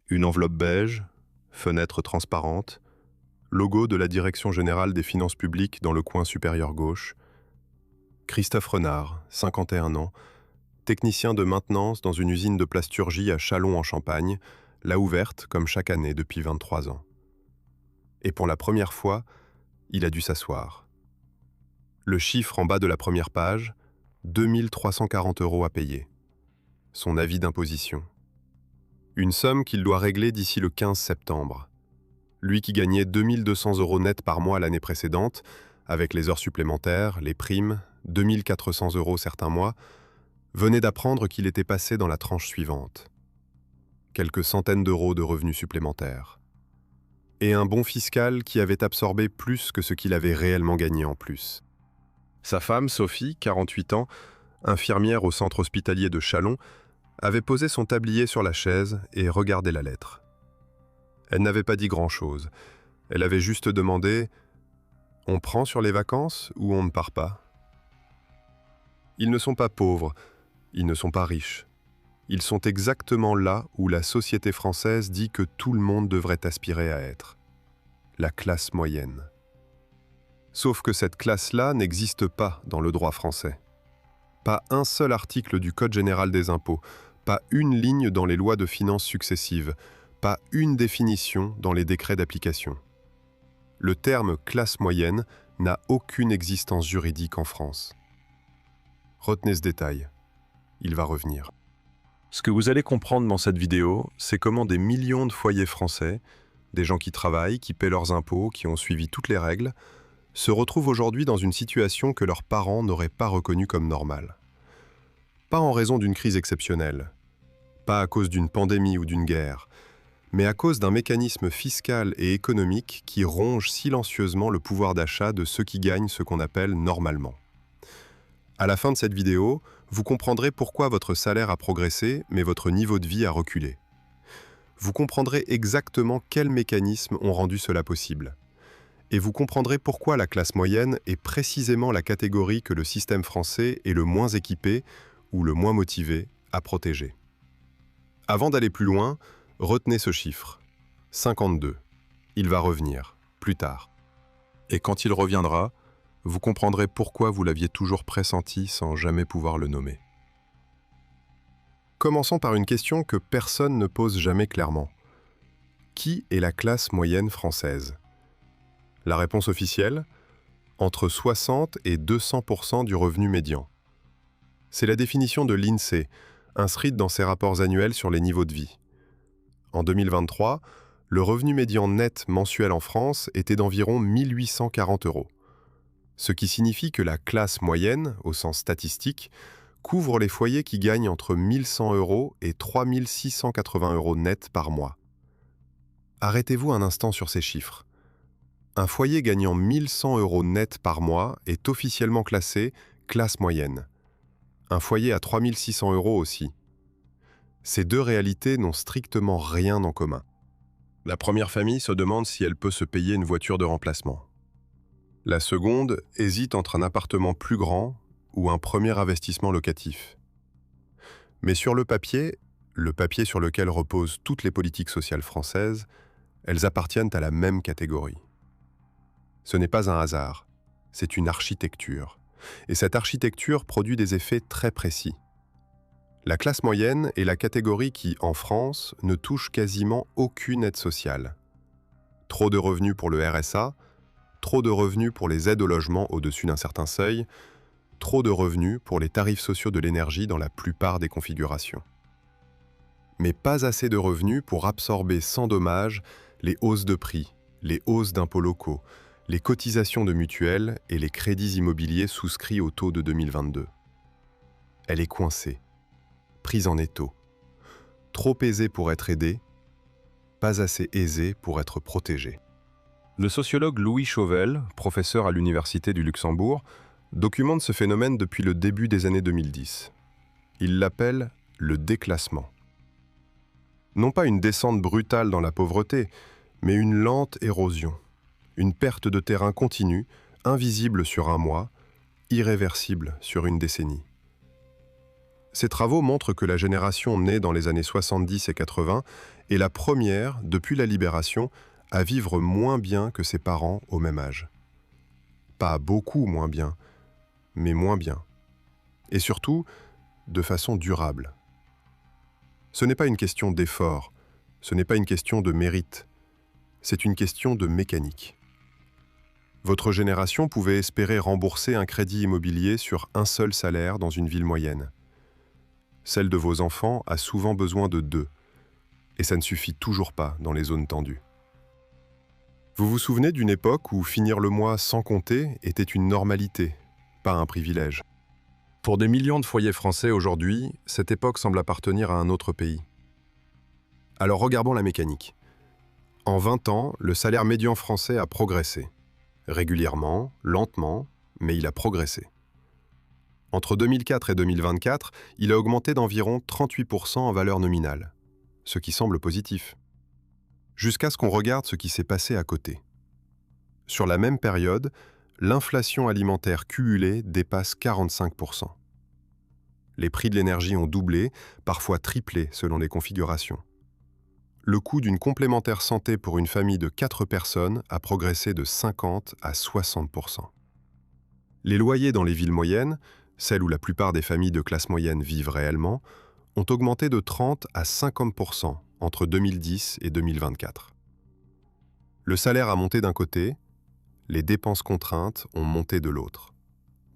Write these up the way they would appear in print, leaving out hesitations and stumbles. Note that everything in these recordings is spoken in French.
Une enveloppe beige, fenêtre transparente, logo de la Direction générale des finances publiques dans le coin supérieur gauche. Christophe Renard, 51 ans, technicien de maintenance dans une usine de plasturgie à Châlons en Champagne, l'a ouverte comme chaque année depuis 23 ans. Et pour la première fois, il a dû s'asseoir. Le chiffre en bas de la première page, 2 340 € à payer. Son avis d'imposition. Une somme qu'il doit régler d'ici le 15 septembre. Lui qui gagnait 2 200 € net par mois l'année précédente, avec les heures supplémentaires, les primes, 2 400 € certains mois, venait d'apprendre qu'il était passé dans la tranche suivante. Quelques centaines d'euros de revenus supplémentaires. Et un bon fiscal qui avait absorbé plus que ce qu'il avait réellement gagné en plus. Sa femme, Sophie, 48 ans, infirmière au centre hospitalier de Châlons, avait posé son tablier sur la chaise et regardé la lettre. Elle n'avait pas dit grand-chose. Elle avait juste demandé « On prend sur les vacances ou on ne part pas ?» Ils ne sont pas pauvres, ils ne sont pas riches. Ils sont exactement là où la société française dit que tout le monde devrait aspirer à être. La classe moyenne. Sauf que cette classe-là n'existe pas dans le droit français. Pas un seul article du Code général des impôts, pas une ligne dans les lois de finances successives, pas une définition dans les décrets d'application. Le terme « classe moyenne » n'a aucune existence juridique en France. Retenez ce détail. Il va revenir. Ce que vous allez comprendre dans cette vidéo, c'est comment des millions de foyers français, des gens qui travaillent, qui paient leurs impôts, qui ont suivi toutes les règles, se retrouvent aujourd'hui dans une situation que leurs parents n'auraient pas reconnue comme normale. Pas en raison d'une crise exceptionnelle, pas à cause d'une pandémie ou d'une guerre, mais à cause d'un mécanisme fiscal et économique qui ronge silencieusement le pouvoir d'achat de ceux qui gagnent ce qu'on appelle normalement. À la fin de cette vidéo, vous comprendrez pourquoi votre salaire a progressé, mais votre niveau de vie a reculé. Vous comprendrez exactement quels mécanismes ont rendu cela possible. Et vous comprendrez pourquoi la classe moyenne est précisément la catégorie que le système français est le moins équipé ou le moins motivé à protéger. Avant d'aller plus loin, retenez ce chiffre. 52. Il va revenir, plus tard. Et quand il reviendra, vous comprendrez pourquoi vous l'aviez toujours pressenti sans jamais pouvoir le nommer. Commençons par une question que personne ne pose jamais clairement. Qui est la classe moyenne française ? La réponse officielle ? Entre 60 et 200% du revenu médian. C'est la définition de l'INSEE, inscrite dans ses rapports annuels sur les niveaux de vie. En 2023, le revenu médian net mensuel en France était d'environ 1 840 €. Ce qui signifie que la classe moyenne, au sens statistique, couvre les foyers qui gagnent entre 1 100 € et 3 680 € net par mois. Arrêtez-vous un instant sur ces chiffres. Un foyer gagnant 1 100 € net par mois est officiellement classé classe moyenne. Un foyer à 3 600 € aussi. Ces deux réalités n'ont strictement rien en commun. La première famille se demande si elle peut se payer une voiture de remplacement. La seconde hésite entre un appartement plus grand ou un premier investissement locatif. Mais sur le papier sur lequel reposent toutes les politiques sociales françaises, elles appartiennent à la même catégorie. Ce n'est pas un hasard, c'est une architecture. Et cette architecture produit des effets très précis. La classe moyenne est la catégorie qui, en France, ne touche quasiment aucune aide sociale. Trop de revenus pour le RSA, trop de revenus pour les aides au logement au-dessus d'un certain seuil, trop de revenus pour les tarifs sociaux de l'énergie dans la plupart des configurations. Mais pas assez de revenus pour absorber sans dommage les hausses de prix, les hausses d'impôts locaux, les cotisations de mutuelles et les crédits immobiliers souscrits au taux de 2022. Elle est coincée, prise en étau, trop aisée pour être aidée, pas assez aisée pour être protégée. Le sociologue Louis Chauvel, professeur à l'Université du Luxembourg, documente ce phénomène depuis le début des années 2010. Il l'appelle le déclassement. Non pas une descente brutale dans la pauvreté, mais une lente érosion, une perte de terrain continue, invisible sur un mois, irréversible sur une décennie. Ces travaux montrent que la génération née dans les années 70 et 80 est la première, depuis la libération, à vivre moins bien que ses parents au même âge. Pas beaucoup moins bien, mais moins bien. Et surtout, de façon durable. Ce n'est pas une question d'effort, ce n'est pas une question de mérite, c'est une question de mécanique. Votre génération pouvait espérer rembourser un crédit immobilier sur un seul salaire dans une ville moyenne. Celle de vos enfants a souvent besoin de 2, et ça ne suffit toujours pas dans les zones tendues. Vous vous souvenez d'une époque où finir le mois sans compter était une normalité, pas un privilège. Pour des millions de foyers français aujourd'hui, cette époque semble appartenir à un autre pays. Alors regardons la mécanique. En 20 ans, le salaire médian français a progressé. Régulièrement, lentement, mais il a progressé. Entre 2004 et 2024, il a augmenté d'environ 38% en valeur nominale, ce qui semble positif. Jusqu'à ce qu'on regarde ce qui s'est passé à côté. Sur la même période, l'inflation alimentaire cumulée dépasse 45%. Les prix de l'énergie ont doublé, parfois triplé selon les configurations. Le coût d'une complémentaire santé pour une famille de 4 personnes a progressé de 50 à 60%. Les loyers dans les villes moyennes, celles où la plupart des familles de classe moyenne vivent réellement, ont augmenté de 30 à 50% entre 2010 et 2024. Le salaire a monté d'un côté, les dépenses contraintes ont monté de l'autre.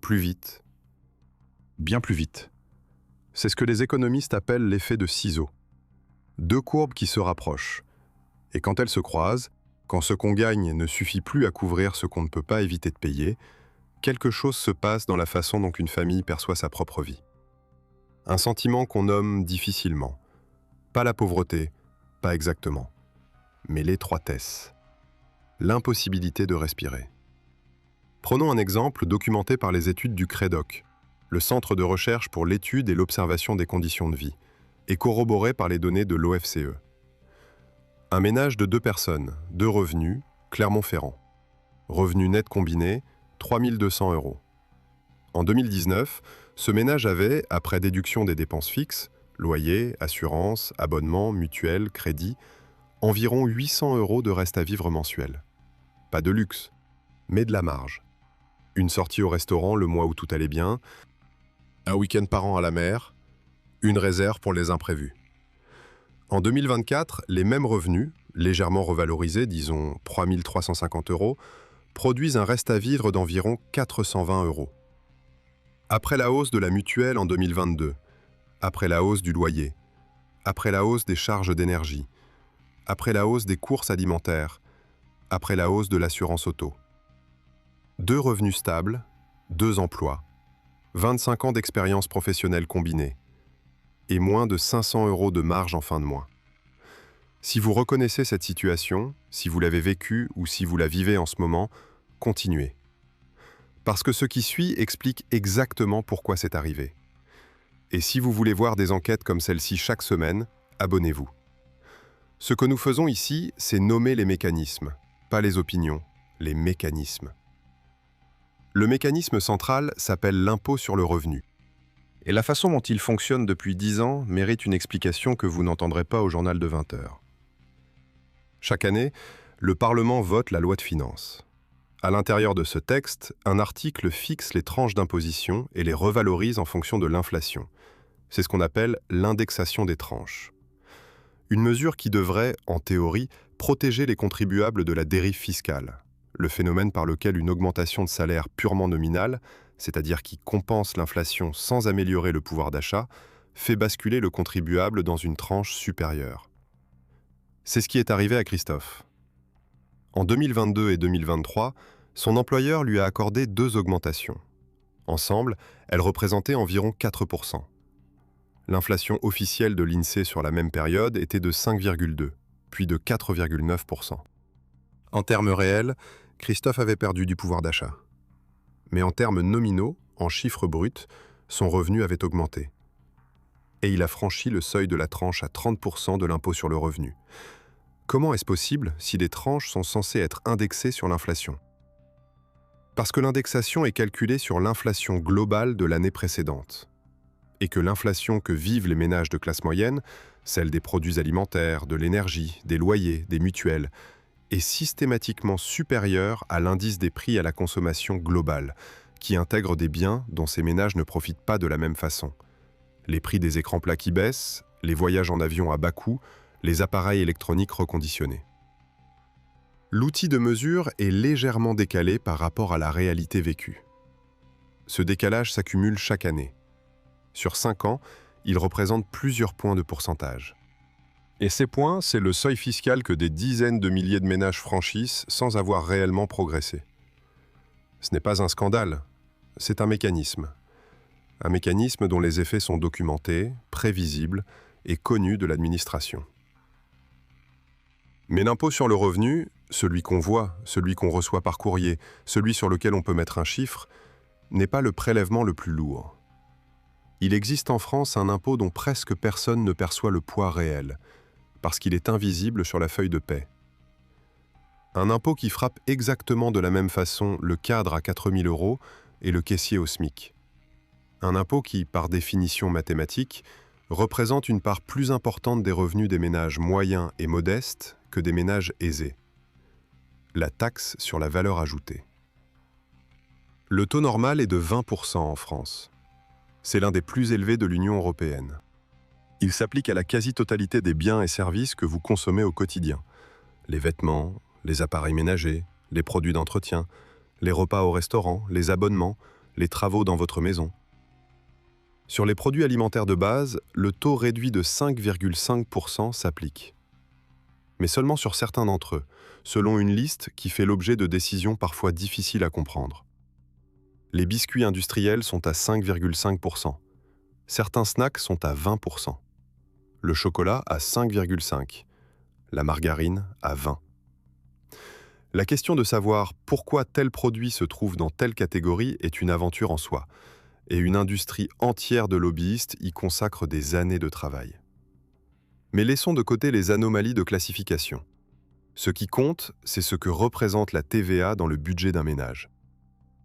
Plus vite, bien plus vite. C'est ce que les économistes appellent l'effet de ciseaux. 2 courbes qui se rapprochent. Et quand elles se croisent, quand ce qu'on gagne ne suffit plus à couvrir ce qu'on ne peut pas éviter de payer, quelque chose se passe dans la façon dont une famille perçoit sa propre vie. Un sentiment qu'on nomme difficilement. Pas la pauvreté, pas exactement, mais l'étroitesse. L'impossibilité de respirer. Prenons un exemple documenté par les études du CREDOC, le Centre de recherche pour l'étude et l'observation des conditions de vie, et corroboré par les données de l'OFCE. Un ménage de 2 personnes, 2 revenus, Clermont-Ferrand. Revenu net combiné, 3 200 €. En 2019, ce ménage avait, après déduction des dépenses fixes, loyer, assurance, abonnement, mutuelle, crédit, environ 800 € de reste à vivre mensuel. Pas de luxe, mais de la marge. Une sortie au restaurant le mois où tout allait bien, un week-end par an à la mer, une réserve pour les imprévus. En 2024, les mêmes revenus, légèrement revalorisés, disons 3 350 €, produisent un reste à vivre d'environ 420 €. Après la hausse de la mutuelle en 2022, après la hausse du loyer, après la hausse des charges d'énergie, après la hausse des courses alimentaires, après la hausse de l'assurance auto. 2 revenus stables, 2 emplois, 25 ans d'expérience professionnelle combinée, et moins de 500 € de marge en fin de mois. Si vous reconnaissez cette situation, si vous l'avez vécue ou si vous la vivez en ce moment, continuez. Parce que ce qui suit explique exactement pourquoi c'est arrivé. Et si vous voulez voir des enquêtes comme celle-ci chaque semaine, abonnez-vous. Ce que nous faisons ici, c'est nommer les mécanismes, pas les opinions, les mécanismes. Le mécanisme central s'appelle l'impôt sur le revenu. Et la façon dont il fonctionne depuis 10 ans mérite une explication que vous n'entendrez pas au journal de 20 h. Chaque année, le Parlement vote la loi de finances. À l'intérieur de ce texte, un article fixe les tranches d'imposition et les revalorise en fonction de l'inflation. C'est ce qu'on appelle l'indexation des tranches. Une mesure qui devrait, en théorie, protéger les contribuables de la dérive fiscale, le phénomène par lequel une augmentation de salaire purement nominale, c'est-à-dire qui compense l'inflation sans améliorer le pouvoir d'achat, fait basculer le contribuable dans une tranche supérieure. C'est ce qui est arrivé à Christophe. En 2022 et 2023, son employeur lui a accordé 2 augmentations. Ensemble, elles représentaient environ 4%. L'inflation officielle de l'INSEE sur la même période était de 5,2%, puis de 4,9%. En termes réels, Christophe avait perdu du pouvoir d'achat. Mais en termes nominaux, en chiffres bruts, son revenu avait augmenté. Et il a franchi le seuil de la tranche à 30% de l'impôt sur le revenu. Comment est-ce possible si les tranches sont censées être indexées sur l'inflation? Parce que l'indexation est calculée sur l'inflation globale de l'année précédente. et que l'inflation que vivent les ménages de classe moyenne, celle des produits alimentaires, de l'énergie, des loyers, des mutuelles, est systématiquement supérieure à l'indice des prix à la consommation globale, qui intègre des biens dont ces ménages ne profitent pas de la même façon. Les prix des écrans plats qui baissent, les voyages en avion à bas coût, les appareils électroniques reconditionnés. L'outil de mesure est légèrement décalé par rapport à la réalité vécue. Ce décalage s'accumule chaque année. Sur 5 ans, il représente plusieurs points de pourcentage. Et ces points, c'est le seuil fiscal que des dizaines de milliers de ménages franchissent sans avoir réellement progressé. Ce n'est pas un scandale, c'est un mécanisme. Un mécanisme dont les effets sont documentés, prévisibles et connus de l'administration. Mais l'impôt sur le revenu, celui qu'on voit, celui qu'on reçoit par courrier, celui sur lequel on peut mettre un chiffre, n'est pas le prélèvement le plus lourd. Il existe en France un impôt dont presque personne ne perçoit le poids réel, parce qu'il est invisible sur la feuille de paie. Un impôt qui frappe exactement de la même façon le cadre à 4 000 € et le caissier au SMIC. Un impôt qui, par définition mathématique, représente une part plus importante des revenus des ménages moyens et modestes que des ménages aisés. La taxe sur la valeur ajoutée. Le taux normal est de 20% en France. C'est l'un des plus élevés de l'Union européenne. Il s'applique à la quasi-totalité des biens et services que vous consommez au quotidien. Les vêtements, les appareils ménagers, les produits d'entretien, les repas au restaurant, les abonnements, les travaux dans votre maison. Sur les produits alimentaires de base, le taux réduit de 5,5% s'applique. Mais seulement sur certains d'entre eux, selon une liste qui fait l'objet de décisions parfois difficiles à comprendre. Les biscuits industriels sont à 5,5%. Certains snacks sont à 20%. Le chocolat à 5,5%. La margarine à 20%. La question de savoir pourquoi tel produit se trouve dans telle catégorie est une aventure en soi, et une industrie entière de lobbyistes y consacre des années de travail. Mais laissons de côté les anomalies de classification. Ce qui compte, c'est ce que représente la TVA dans le budget d'un ménage.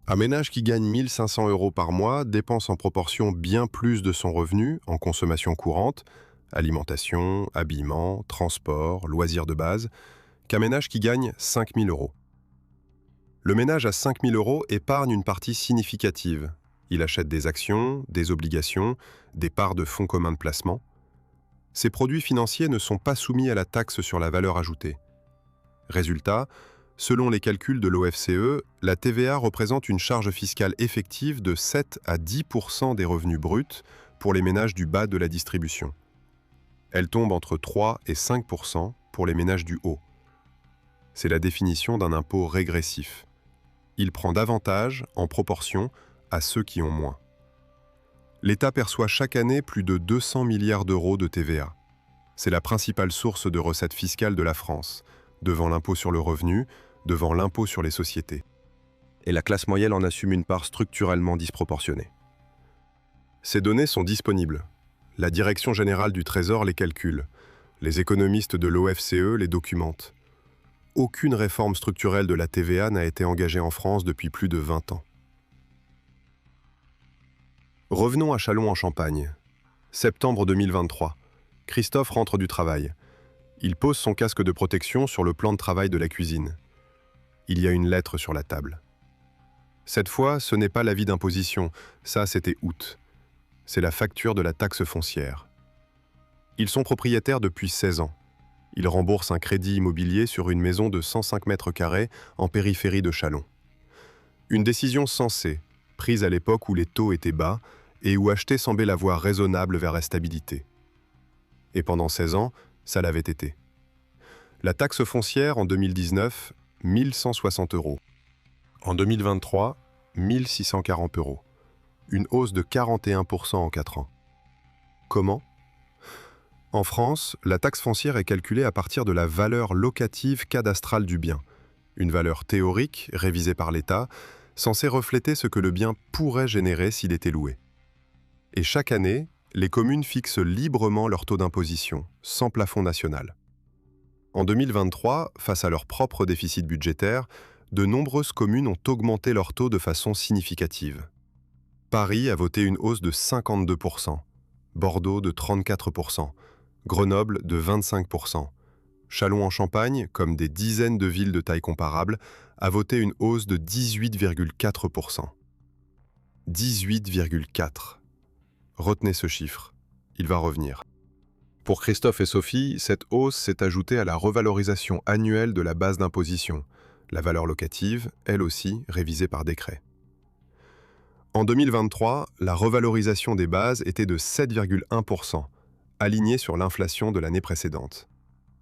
Un ménage qui gagne 1 500 € par mois dépense en proportion bien plus de son revenu en consommation courante, alimentation, habillement, transport, loisirs de base, qu'un ménage qui gagne 5 000 €. Le ménage à 5 000 € épargne une partie significative. Il achète des actions, des obligations, des parts de fonds communs de placement. Ces produits financiers ne sont pas soumis à la taxe sur la valeur ajoutée. Résultat, selon les calculs de l'OFCE, la TVA représente une charge fiscale effective de 7 à 10% des revenus bruts pour les ménages du bas de la distribution. Elle tombe entre 3 et 5% pour les ménages du haut. C'est la définition d'un impôt régressif. Il prend davantage, en proportion, à ceux qui ont moins. L'État perçoit chaque année plus de 200 milliards d'euros de TVA. C'est la principale source de recettes fiscales de la France, devant l'impôt sur le revenu, devant l'impôt sur les sociétés. Et la classe moyenne en assume une part structurellement disproportionnée. Ces données sont disponibles. La Direction générale du Trésor les calcule. Les économistes de l'OFCE les documentent. Aucune réforme structurelle de la TVA n'a été engagée en France depuis plus de 20 ans. Revenons à Châlons-en-Champagne. Septembre 2023. Christophe rentre du travail. Il pose son casque de protection sur le plan de travail de la cuisine. Il y a une lettre sur la table. Cette fois, ce n'est pas l'avis d'imposition, ça c'était août. C'est la facture de la taxe foncière. Ils sont propriétaires depuis 16 ans. Ils remboursent un crédit immobilier sur une maison de 105 mètres carrés en périphérie de Châlons. Une décision sensée, prise à l'époque où les taux étaient bas et où acheter semblait la voie raisonnable vers la stabilité. Et pendant 16 ans, ça l'avait été. La taxe foncière en 2019, 1 160 €. En 2023, 1 640 €. Une hausse de 41% en 4 ans. Comment ? En France, la taxe foncière est calculée à partir de la valeur locative cadastrale du bien, une valeur théorique révisée par l'État, censée refléter ce que le bien pourrait générer s'il était loué. Et chaque année, les communes fixent librement leur taux d'imposition, sans plafond national. En 2023, face à leur propre déficit budgétaire, de nombreuses communes ont augmenté leur taux de façon significative. Paris a voté une hausse de 52%, Bordeaux de 34%, Grenoble de 25%. Châlons-en-Champagne, comme des dizaines de villes de taille comparable, a voté une hausse de 18,4%. 18,4. Retenez ce chiffre, il va revenir. Pour Christophe et Sophie, cette hausse s'est ajoutée à la revalorisation annuelle de la base d'imposition, la valeur locative, elle aussi révisée par décret. En 2023, la revalorisation des bases était de 7,1%, alignée sur l'inflation de l'année précédente.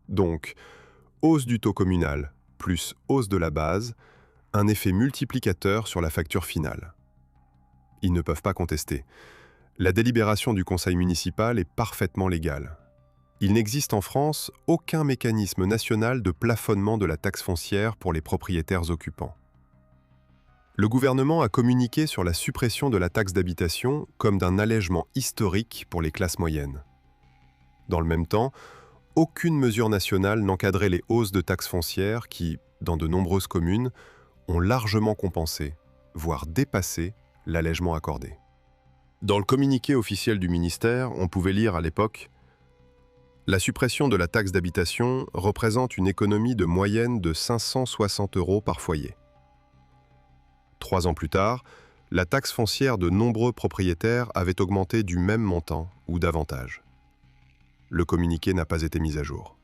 Donc, hausse du taux communal plus hausse de la base, un effet multiplicateur sur la facture finale. Ils ne peuvent pas contester. La délibération du conseil municipal est parfaitement légale. Il n'existe en France aucun mécanisme national de plafonnement de la taxe foncière pour les propriétaires occupants. Le gouvernement a communiqué sur la suppression de la taxe d'habitation comme d'un allègement historique pour les classes moyennes. Dans le même temps, aucune mesure nationale n'encadrait les hausses de taxes foncières qui, dans de nombreuses communes, ont largement compensé, voire dépassé, l'allègement accordé. Dans le communiqué officiel du ministère, on pouvait lire à l'époque « La suppression de la taxe d'habitation représente une économie de moyenne de 560 € par foyer. » 3 ans plus tard, la taxe foncière de nombreux propriétaires avait augmenté du même montant ou davantage. Le communiqué n'a pas été mis à jour.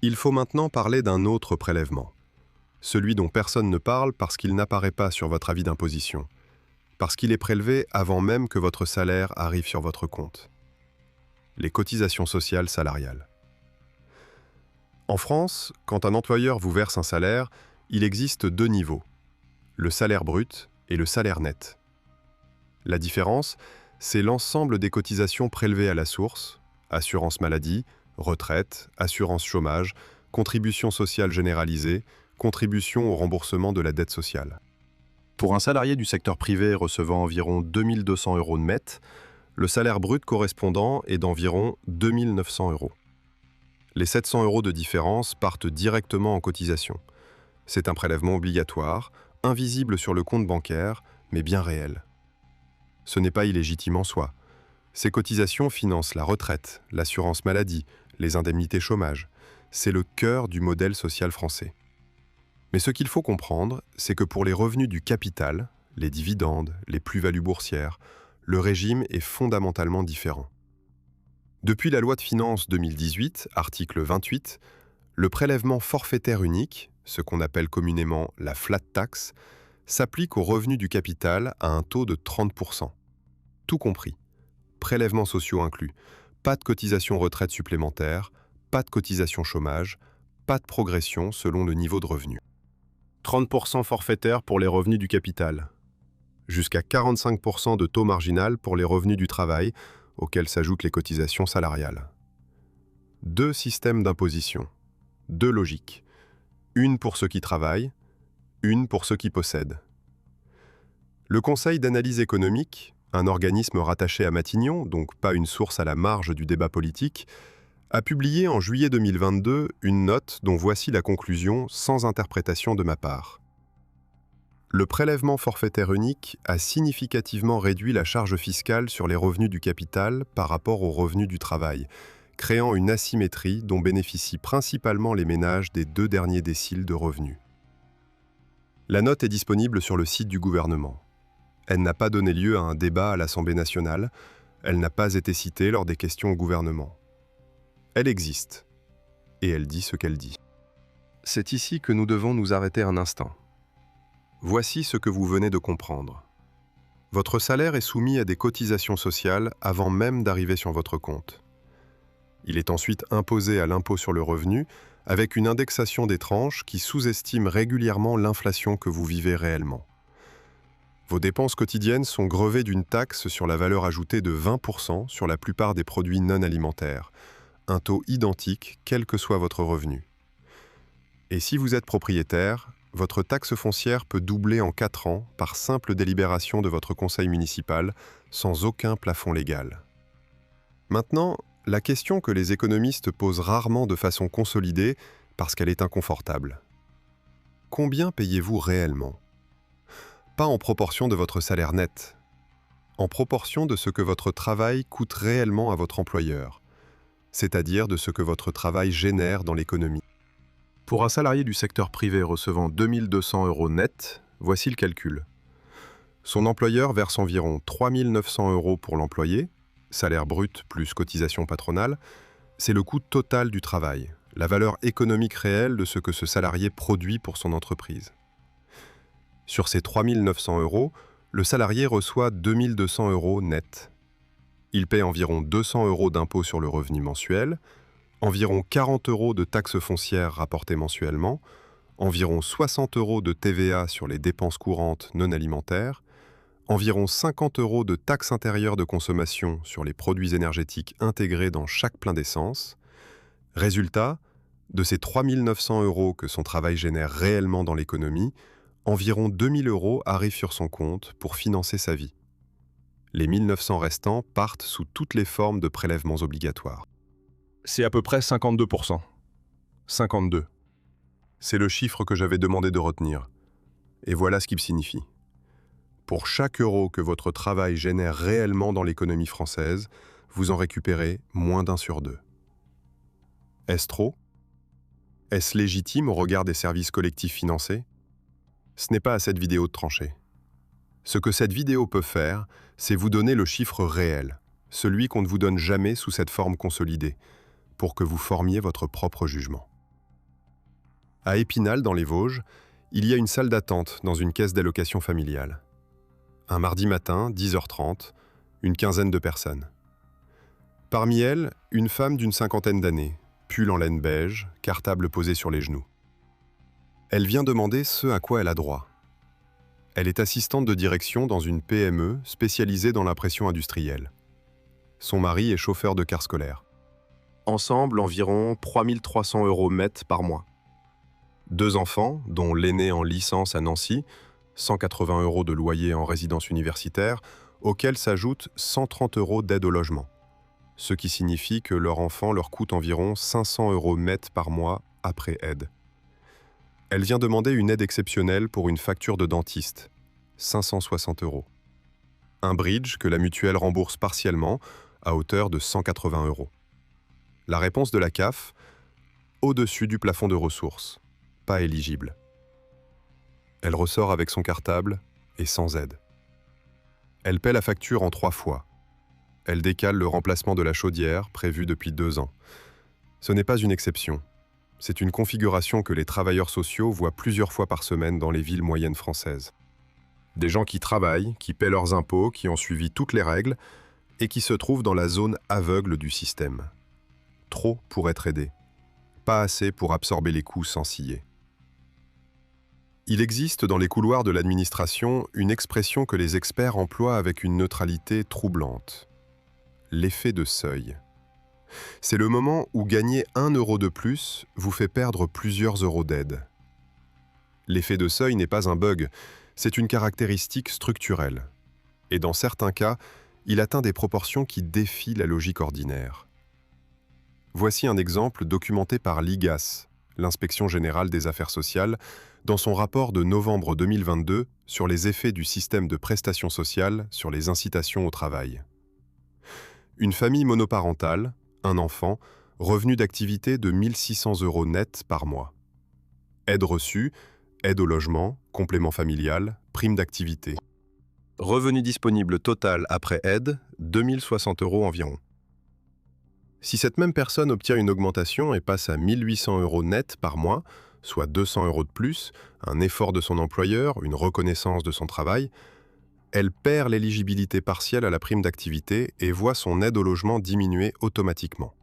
Il faut maintenant parler d'un autre prélèvement, celui dont personne ne parle parce qu'il n'apparaît pas sur votre avis d'imposition, parce qu'il est prélevé avant même que votre salaire arrive sur votre compte. Les cotisations sociales salariales. En France, quand un employeur vous verse un salaire, il existe 2 niveaux, le salaire brut et le salaire net. La différence, c'est l'ensemble des cotisations prélevées à la source, assurance maladie, retraite, assurance chômage, contribution sociale généralisée, contribution au remboursement de la dette sociale. Pour un salarié du secteur privé recevant environ 2 200 € net, le salaire brut correspondant est d'environ 2 900 €. Les 700 € de différence partent directement en cotisation. C'est un prélèvement obligatoire, invisible sur le compte bancaire, mais bien réel. Ce n'est pas illégitime en soi. Ces cotisations financent la retraite, l'assurance maladie, les indemnités chômage. C'est le cœur du modèle social français. Mais ce qu'il faut comprendre, c'est que pour les revenus du capital, les dividendes, les plus-values boursières, le régime est fondamentalement différent. Depuis la loi de finances 2018, article 28, le prélèvement forfaitaire unique, ce qu'on appelle communément la flat tax, s'applique aux revenus du capital à un taux de 30%. Tout compris. Prélèvements sociaux inclus. Pas de cotisation retraite supplémentaire, pas de cotisation chômage, pas de progression selon le niveau de revenu. 30% forfaitaire pour les revenus du capital. Jusqu'à 45% de taux marginal pour les revenus du travail, auxquels s'ajoutent les cotisations salariales. 2 systèmes d'imposition. 2 logiques. Une pour ceux qui travaillent, une pour ceux qui possèdent. Le Conseil d'analyse économique, un organisme rattaché à Matignon, donc pas une source à la marge du débat politique, a publié en juillet 2022 une note dont voici la conclusion sans interprétation de ma part. Le prélèvement forfaitaire unique a significativement réduit la charge fiscale sur les revenus du capital par rapport aux revenus du travail, créant une asymétrie dont bénéficient principalement les ménages des 2 derniers déciles de revenus. La note est disponible sur le site du gouvernement. Elle n'a pas donné lieu à un débat à l'Assemblée nationale, elle n'a pas été citée lors des questions au gouvernement. Elle existe, et elle dit ce qu'elle dit. C'est ici que nous devons nous arrêter un instant. Voici ce que vous venez de comprendre. Votre salaire est soumis à des cotisations sociales avant même d'arriver sur votre compte. Il est ensuite imposé à l'impôt sur le revenu avec une indexation des tranches qui sous-estime régulièrement l'inflation que vous vivez réellement. Vos dépenses quotidiennes sont grevées d'une taxe sur la valeur ajoutée de 20% sur la plupart des produits non alimentaires, un taux identique quel que soit votre revenu. Et si vous êtes propriétaire, votre taxe foncière peut doubler en 4 ans par simple délibération de votre conseil municipal sans aucun plafond légal. Maintenant, la question que les économistes posent rarement de façon consolidée parce qu'elle est inconfortable. Combien payez-vous réellement ? Pas en proportion de votre salaire net, en proportion de ce que votre travail coûte réellement à votre employeur, c'est-à-dire de ce que votre travail génère dans l'économie. Pour un salarié du secteur privé recevant 2 200 € net, voici le calcul. Son employeur verse environ 3 900 € pour l'employé, salaire brut plus cotisation patronale, c'est le coût total du travail, la valeur économique réelle de ce que ce salarié produit pour son entreprise. Sur ces 3 900 €, le salarié reçoit 2 200 € net. Il paie environ 200 € d'impôt sur le revenu mensuel, environ 40 € de taxes foncières rapportées mensuellement, environ 60 € de TVA sur les dépenses courantes non alimentaires, environ 50 € de taxes intérieures de consommation sur les produits énergétiques intégrés dans chaque plein d'essence. Résultat, de ces 3 900 € que son travail génère réellement dans l'économie, environ 2 000 € arrivent sur son compte pour financer sa vie. Les 1 900 restants partent sous toutes les formes de prélèvements obligatoires. C'est à peu près 52%. 52. C'est le chiffre que j'avais demandé de retenir. Et voilà ce qu'il signifie. Pour chaque euro que votre travail génère réellement dans l'économie française, vous en récupérez moins d'1 sur 2. Est-ce trop? Est-ce légitime au regard des services collectifs financés? Ce n'est pas à cette vidéo de trancher. Ce que cette vidéo peut faire, c'est vous donner le chiffre réel, celui qu'on ne vous donne jamais sous cette forme consolidée, pour que vous formiez votre propre jugement. À Épinal, dans les Vosges, il y a une salle d'attente dans une caisse d'allocation familiale. Un mardi matin, 10h30, une quinzaine de personnes. Parmi elles, une femme d'une 50aine d'années, pull en laine beige, cartable posé sur les genoux. Elle vient demander ce à quoi elle a droit. Elle est assistante de direction dans une PME spécialisée dans l'impression industrielle. Son mari est chauffeur de car scolaire. Ensemble, environ 3 300 € net par mois. 2 enfants, dont l'aîné en licence à Nancy, 180 € de loyer en résidence universitaire, auxquels s'ajoutent 130 € d'aide au logement. Ce qui signifie que leur enfant leur coûte environ 500 € net par mois après aide. Elle vient demander une aide exceptionnelle pour une facture de dentiste, 560 €. Un bridge que la mutuelle rembourse partiellement, à hauteur de 180 €. La réponse de la CAF, au-dessus du plafond de ressources, pas éligible. Elle ressort avec son cartable et sans aide. Elle paie la facture en 3 fois. Elle décale le remplacement de la chaudière, prévu depuis 2 ans. Ce n'est pas une exception. C'est une configuration que les travailleurs sociaux voient plusieurs fois par semaine dans les villes moyennes françaises. Des gens qui travaillent, qui paient leurs impôts, qui ont suivi toutes les règles et qui se trouvent dans la zone aveugle du système. Trop pour être aidés, pas assez pour absorber les coûts sans scier. Il existe dans les couloirs de l'administration une expression que les experts emploient avec une neutralité troublante. L'effet de seuil. C'est le moment où gagner 1 € de plus vous fait perdre plusieurs euros d'aide. L'effet de seuil n'est pas un bug, c'est une caractéristique structurelle. Et dans certains cas, il atteint des proportions qui défient la logique ordinaire. Voici un exemple documenté par l'IGAS, l'Inspection générale des affaires sociales, dans son rapport de novembre 2022 sur les effets du système de prestations sociales sur les incitations au travail. Une famille monoparentale, un enfant, revenu d'activité de 1 600 € net par mois. Aide reçue, aide au logement, complément familial, prime d'activité. Revenu disponible total après aide, 2 060 € environ. Si cette même personne obtient une augmentation et passe à 1 800 € net par mois, soit 200 € de plus, un effort de son employeur, une reconnaissance de son travail, elle perd l'éligibilité partielle à la prime d'activité et voit son aide au logement diminuer automatiquement.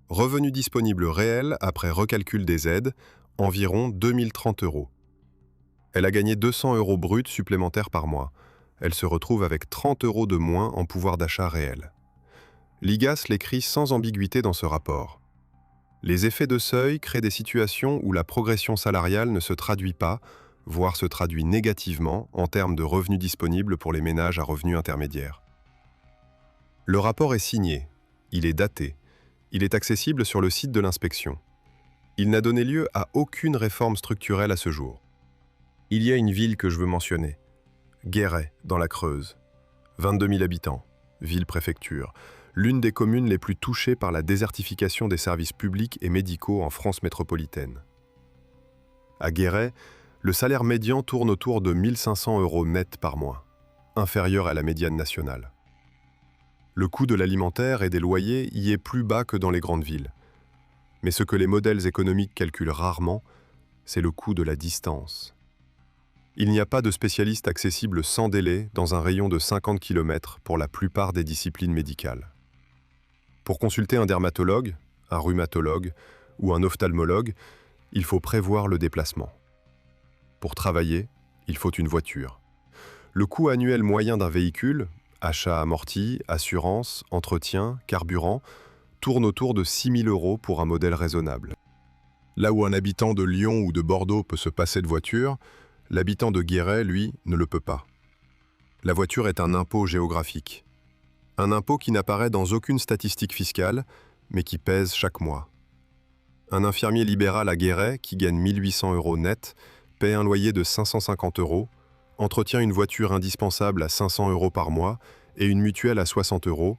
Revenu disponible réel après recalcul des aides, environ 2 030 €. Elle a gagné 200 € bruts supplémentaires par mois. Elle se retrouve avec 30 € de moins en pouvoir d'achat réel. L'IGAS l'écrit sans ambiguïté dans ce rapport. Les effets de seuil créent des situations où la progression salariale ne se traduit pas, voire se traduit négativement en termes de revenus disponibles pour les ménages à revenus intermédiaires. Le rapport est signé, il est daté, il est accessible sur le site de l'inspection. Il n'a donné lieu à aucune réforme structurelle à ce jour. Il y a une ville que je veux mentionner, Guéret, dans la Creuse. 22 000 habitants, ville-préfecture. L'une des communes les plus touchées par la désertification des services publics et médicaux en France métropolitaine. À Guéret, le salaire médian tourne autour de 1 500 € net par mois, inférieur à la médiane nationale. Le coût de l'alimentaire et des loyers y est plus bas que dans les grandes villes. Mais ce que les modèles économiques calculent rarement, c'est le coût de la distance. Il n'y a pas de spécialiste accessible sans délai dans un rayon de 50 km pour la plupart des disciplines médicales. Pour consulter un dermatologue, un rhumatologue ou un ophtalmologue, il faut prévoir le déplacement. Pour travailler, il faut une voiture. Le coût annuel moyen d'un véhicule, achat amorti, assurance, entretien, carburant, tourne autour de 6 000 € pour un modèle raisonnable. Là où un habitant de Lyon ou de Bordeaux peut se passer de voiture, l'habitant de Guéret, lui, ne le peut pas. La voiture est un impôt géographique. Un impôt qui n'apparaît dans aucune statistique fiscale, mais qui pèse chaque mois. Un infirmier libéral à Guéret, qui gagne 1 800 € net, paie un loyer de 550 €, entretient une voiture indispensable à 500 € par mois et une mutuelle à 60 €.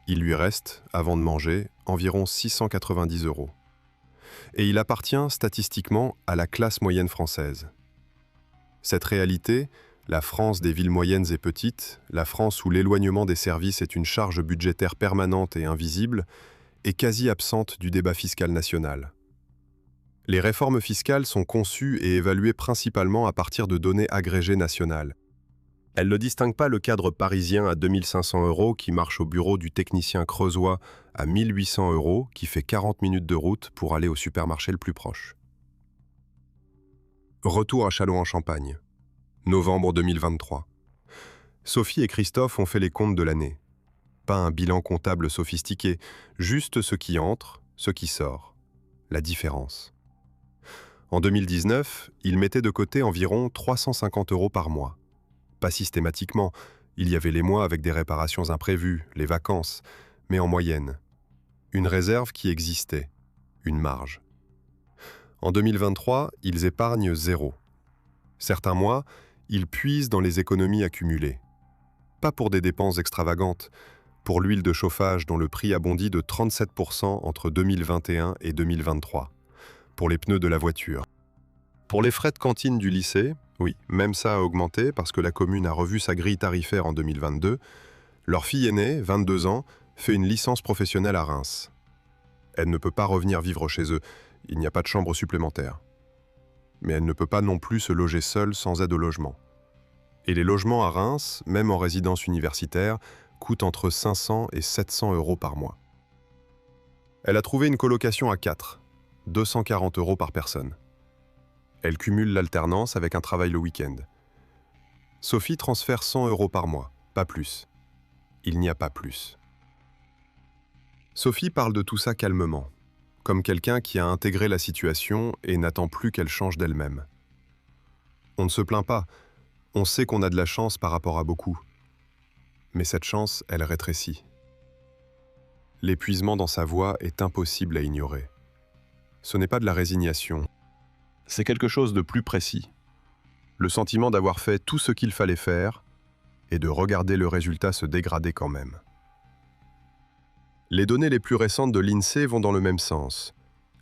Il lui reste, avant de manger, environ 690 €. Et il appartient statistiquement à la classe moyenne française. Cette réalité, la France des villes moyennes et petites, la France où l'éloignement des services est une charge budgétaire permanente et invisible, est quasi absente du débat fiscal national. Les réformes fiscales sont conçues et évaluées principalement à partir de données agrégées nationales. Elles ne distinguent pas le cadre parisien à 2 500 € qui marche au bureau du technicien creusois à 1 800 € qui fait 40 minutes de route pour aller au supermarché le plus proche. Retour à Châlons-en-Champagne. Novembre 2023. Sophie et Christophe ont fait les comptes de l'année. Pas un bilan comptable sophistiqué, juste ce qui entre, ce qui sort. La différence. En 2019, ils mettaient de côté environ 350 € par mois. Pas systématiquement, il y avait les mois avec des réparations imprévues, les vacances, mais en moyenne. Une réserve qui existait, une marge. En 2023, ils épargnent 0. Certains mois, ils puisent dans les économies accumulées. Pas pour des dépenses extravagantes, pour l'huile de chauffage dont le prix a bondi de 37% entre 2021 et 2023, pour les pneus de la voiture. Pour les frais de cantine du lycée, oui, même ça a augmenté parce que la commune a revu sa grille tarifaire en 2022, leur fille aînée, 22 ans, fait une licence professionnelle à Reims. Elle ne peut pas revenir vivre chez eux, il n'y a pas de chambre supplémentaire. Mais elle ne peut pas non plus se loger seule sans aide au logement. Et les logements à Reims, même en résidence universitaire, coûtent entre 500 et 700 € par mois. Elle a trouvé une colocation à 4, 240 € par personne. Elle cumule l'alternance avec un travail le week-end. Sophie transfère 100 € par mois, pas plus. Il n'y a pas plus. Sophie parle de tout ça calmement, comme quelqu'un qui a intégré la situation et n'attend plus qu'elle change d'elle-même. On ne se plaint pas, on sait qu'on a de la chance par rapport à beaucoup. Mais cette chance, elle rétrécit. L'épuisement dans sa voix est impossible à ignorer. Ce n'est pas de la résignation, c'est quelque chose de plus précis. Le sentiment d'avoir fait tout ce qu'il fallait faire et de regarder le résultat se dégrader quand même. Les données les plus récentes de l'INSEE vont dans le même sens.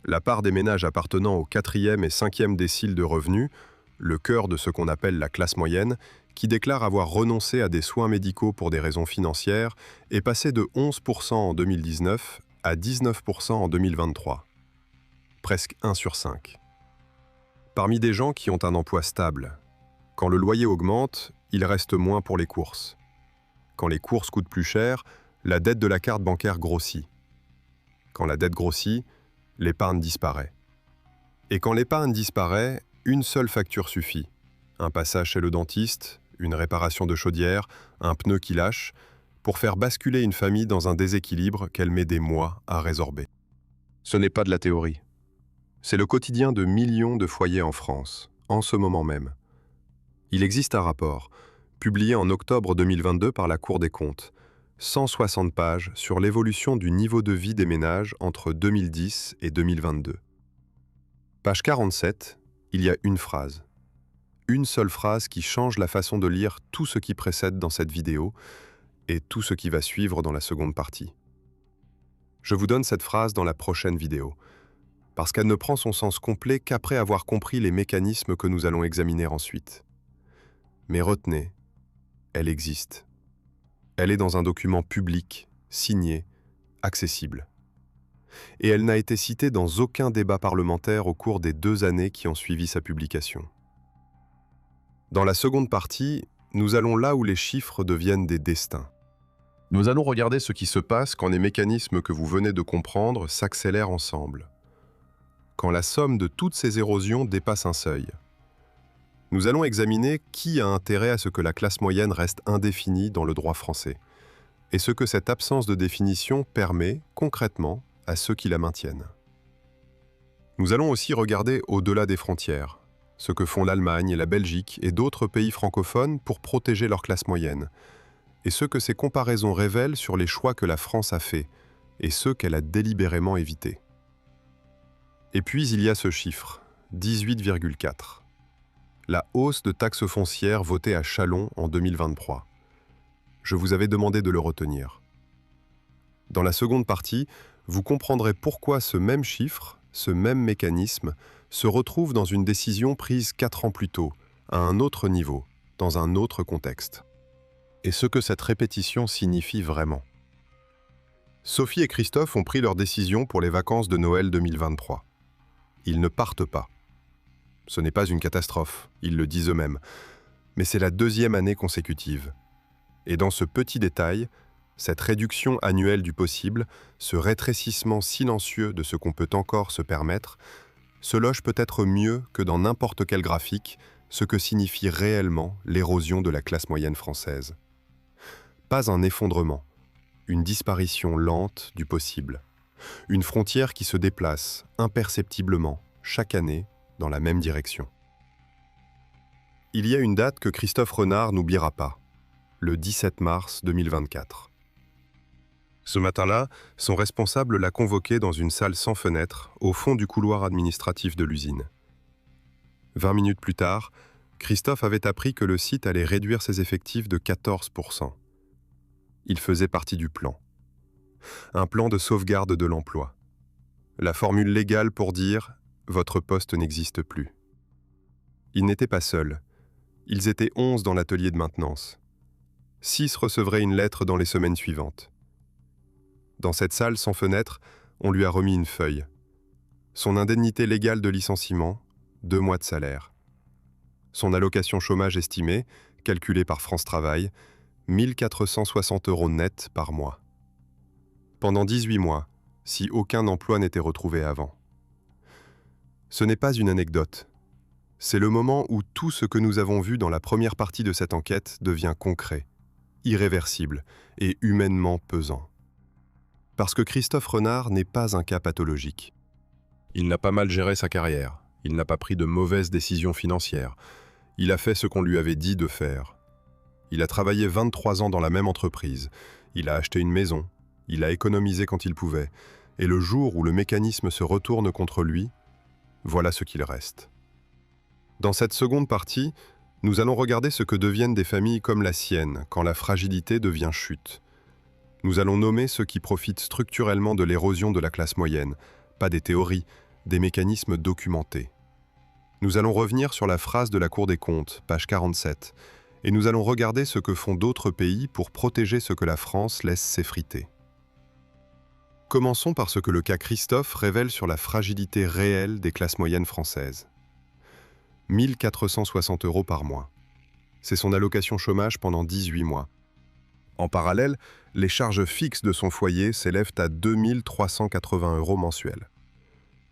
La part des ménages appartenant au 4e et 5e décile de revenus, le cœur de ce qu'on appelle la classe moyenne, qui déclarent avoir renoncé à des soins médicaux pour des raisons financières, est passée de 11% en 2019 à 19% en 2023. Presque 1 sur 5. Parmi des gens qui ont un emploi stable, quand le loyer augmente, il reste moins pour les courses. Quand les courses coûtent plus cher, la dette de la carte bancaire grossit. Quand la dette grossit, l'épargne disparaît. Et quand l'épargne disparaît, une seule facture suffit. Un passage chez le dentiste, une réparation de chaudière, un pneu qui lâche, pour faire basculer une famille dans un déséquilibre qu'elle met des mois à résorber. Ce n'est pas de la théorie. C'est le quotidien de millions de foyers en France, en ce moment même. Il existe un rapport, publié en octobre 2022 par la Cour des comptes, 160 pages sur l'évolution du niveau de vie des ménages entre 2010 et 2022. Page 47, il y a une phrase. une seule phrase qui change la façon de lire tout ce qui précède dans cette vidéo et tout ce qui va suivre dans la seconde partie. Je vous donne cette phrase dans la prochaine vidéo, parce qu'elle ne prend son sens complet qu'après avoir compris les mécanismes que nous allons examiner ensuite. Mais retenez, elle existe. Elle est dans un document public, signé, accessible. Et elle n'a été citée dans aucun débat parlementaire au cours des 2 années qui ont suivi sa publication. Dans la seconde partie, nous allons là où les chiffres deviennent des destins. Nous allons regarder ce qui se passe quand les mécanismes que vous venez de comprendre s'accélèrent ensemble. Quand la somme de toutes ces érosions dépasse un seuil. Nous allons examiner qui a intérêt à ce que la classe moyenne reste indéfinie dans le droit français, et ce que cette absence de définition permet, concrètement, à ceux qui la maintiennent. Nous allons aussi regarder au-delà des frontières, ce que font l'Allemagne, la Belgique et d'autres pays francophones pour protéger leur classe moyenne, et ce que ces comparaisons révèlent sur les choix que la France a faits, et ceux qu'elle a délibérément évités. Et puis il y a ce chiffre, 18,4. La hausse de taxes foncières votée à Châlons en 2023. Je vous avais demandé de le retenir. Dans la seconde partie, vous comprendrez pourquoi ce même chiffre, ce même mécanisme, se retrouve dans une décision prise 4 ans plus tôt, à un autre niveau, dans un autre contexte. Et ce que cette répétition signifie vraiment. Sophie et Christophe ont pris leur décision pour les vacances de Noël 2023. Ils ne partent pas. Ce n'est pas une catastrophe, ils le disent eux-mêmes, mais c'est la 2e année consécutive. Et dans ce petit détail, cette réduction annuelle du possible, ce rétrécissement silencieux de ce qu'on peut encore se permettre, se loge peut-être mieux que dans n'importe quel graphique ce que signifie réellement l'érosion de la classe moyenne française. Pas un effondrement, une disparition lente du possible, une frontière qui se déplace imperceptiblement chaque année dans la même direction. Il y a une date que Christophe Renard n'oubliera pas, le 17 mars 2024. Ce matin-là, son responsable l'a convoqué dans une salle sans fenêtre, au fond du couloir administratif de l'usine. 20 minutes plus tard, Christophe avait appris que le site allait réduire ses effectifs de 14%. Il faisait partie du plan. Un plan de sauvegarde de l'emploi. La formule légale pour dire « votre poste n'existe plus ». Ils n'étaient pas seuls. Ils étaient 11 dans l'atelier de maintenance. 6 recevraient une lettre dans les semaines suivantes. Dans cette salle sans fenêtre, on lui a remis une feuille. Son indemnité légale de licenciement, 2 mois de salaire. Son allocation chômage estimée, calculée par France Travail, 1 460 € net par mois. Pendant 18 mois, si aucun emploi n'était retrouvé avant. Ce n'est pas une anecdote. C'est le moment où tout ce que nous avons vu dans la première partie de cette enquête devient concret, irréversible et humainement pesant. Parce que Christophe Renard n'est pas un cas pathologique. Il n'a pas mal géré sa carrière, il n'a pas pris de mauvaises décisions financières, il a fait ce qu'on lui avait dit de faire. Il a travaillé 23 ans dans la même entreprise, il a acheté une maison, il a économisé quand il pouvait, et le jour où le mécanisme se retourne contre lui, voilà ce qu'il reste. Dans cette seconde partie, nous allons regarder ce que deviennent des familles comme la sienne quand la fragilité devient chute. Nous allons nommer ceux qui profitent structurellement de l'érosion de la classe moyenne, pas des théories, des mécanismes documentés. Nous allons revenir sur la phrase de la Cour des comptes, page 47, et nous allons regarder ce que font d'autres pays pour protéger ce que la France laisse s'effriter. Commençons par ce que le cas Christophe révèle sur la fragilité réelle des classes moyennes françaises. 1 460 € par mois. C'est son allocation chômage pendant 18 mois. En parallèle, les charges fixes de son foyer s'élèvent à 2 380 € mensuels.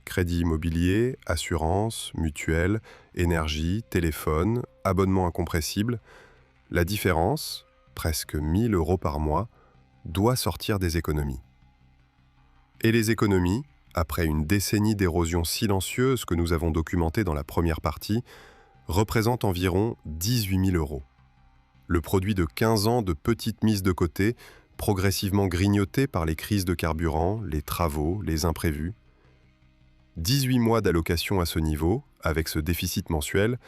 Crédit immobilier, assurance, mutuelle, énergie, téléphone, abonnement incompressible. La différence, presque 1 000 € par mois, doit sortir des économies. Et les économies, après une décennie d'érosion silencieuse que nous avons documentée dans la première partie, représentent environ 18 000 €. Le produit de 15 ans de petites mises de côté, progressivement grignotées par les crises de carburant, les travaux, les imprévus. 18 mois d'allocation à ce niveau, avec ce déficit mensuel,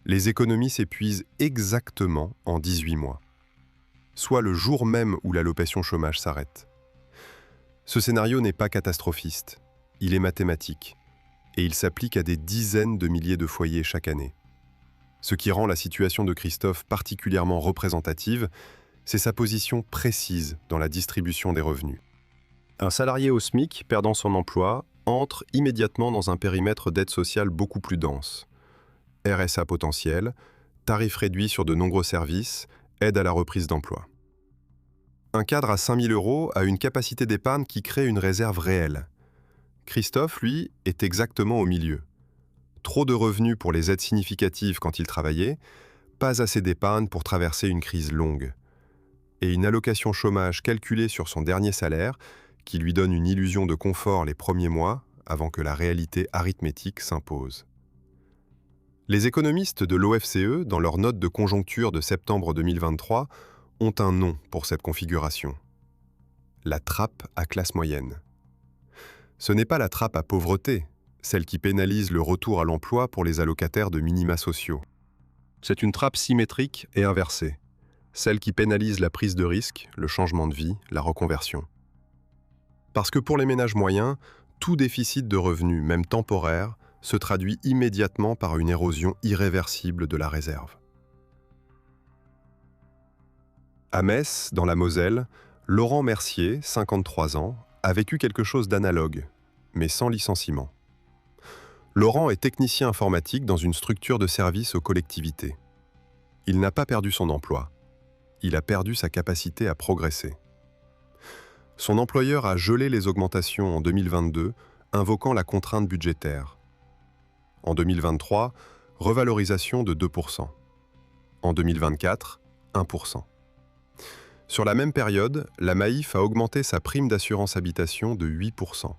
Les économies s'épuisent exactement en 18 mois, soit le jour même où l'allocation chômage s'arrête. Ce scénario n'est pas catastrophiste, il est mathématique, et il s'applique à des dizaines de milliers de foyers chaque année. Ce qui rend la situation de Christophe particulièrement représentative, c'est sa position précise dans la distribution des revenus. Un salarié au SMIC perdant son emploi entre immédiatement dans un périmètre d'aide sociale beaucoup plus dense. RSA potentiel, tarifs réduits sur de nombreux services, aide à la reprise d'emploi. Un cadre à 5 000 € a une capacité d'épargne qui crée une réserve réelle. Christophe, lui, est exactement au milieu. Trop de revenus pour les aides significatives quand il travaillait, pas assez d'épargne pour traverser une crise longue. Et une allocation chômage calculée sur son dernier salaire, qui lui donne une illusion de confort les premiers mois avant que la réalité arithmétique s'impose. Les économistes de l'OFCE, dans leur note de conjoncture de septembre 2023, ont un nom pour cette configuration. La trappe à classe moyenne. Ce n'est pas la trappe à pauvreté, celle qui pénalise le retour à l'emploi pour les allocataires de minima sociaux. C'est une trappe symétrique et inversée, celle qui pénalise la prise de risque, le changement de vie, la reconversion. Parce que pour les ménages moyens, tout déficit de revenus, même temporaire, se traduit immédiatement par une érosion irréversible de la réserve. À Metz, dans la Moselle, Laurent Mercier, 53 ans, a vécu quelque chose d'analogue, mais sans licenciement. Laurent est technicien informatique dans une structure de service aux collectivités. Il n'a pas perdu son emploi. Il a perdu sa capacité à progresser. Son employeur a gelé les augmentations en 2022, invoquant la contrainte budgétaire. En 2023, revalorisation de 2%. En 2024, 1%. Sur la même période, la Maïf a augmenté sa prime d'assurance habitation de 8%.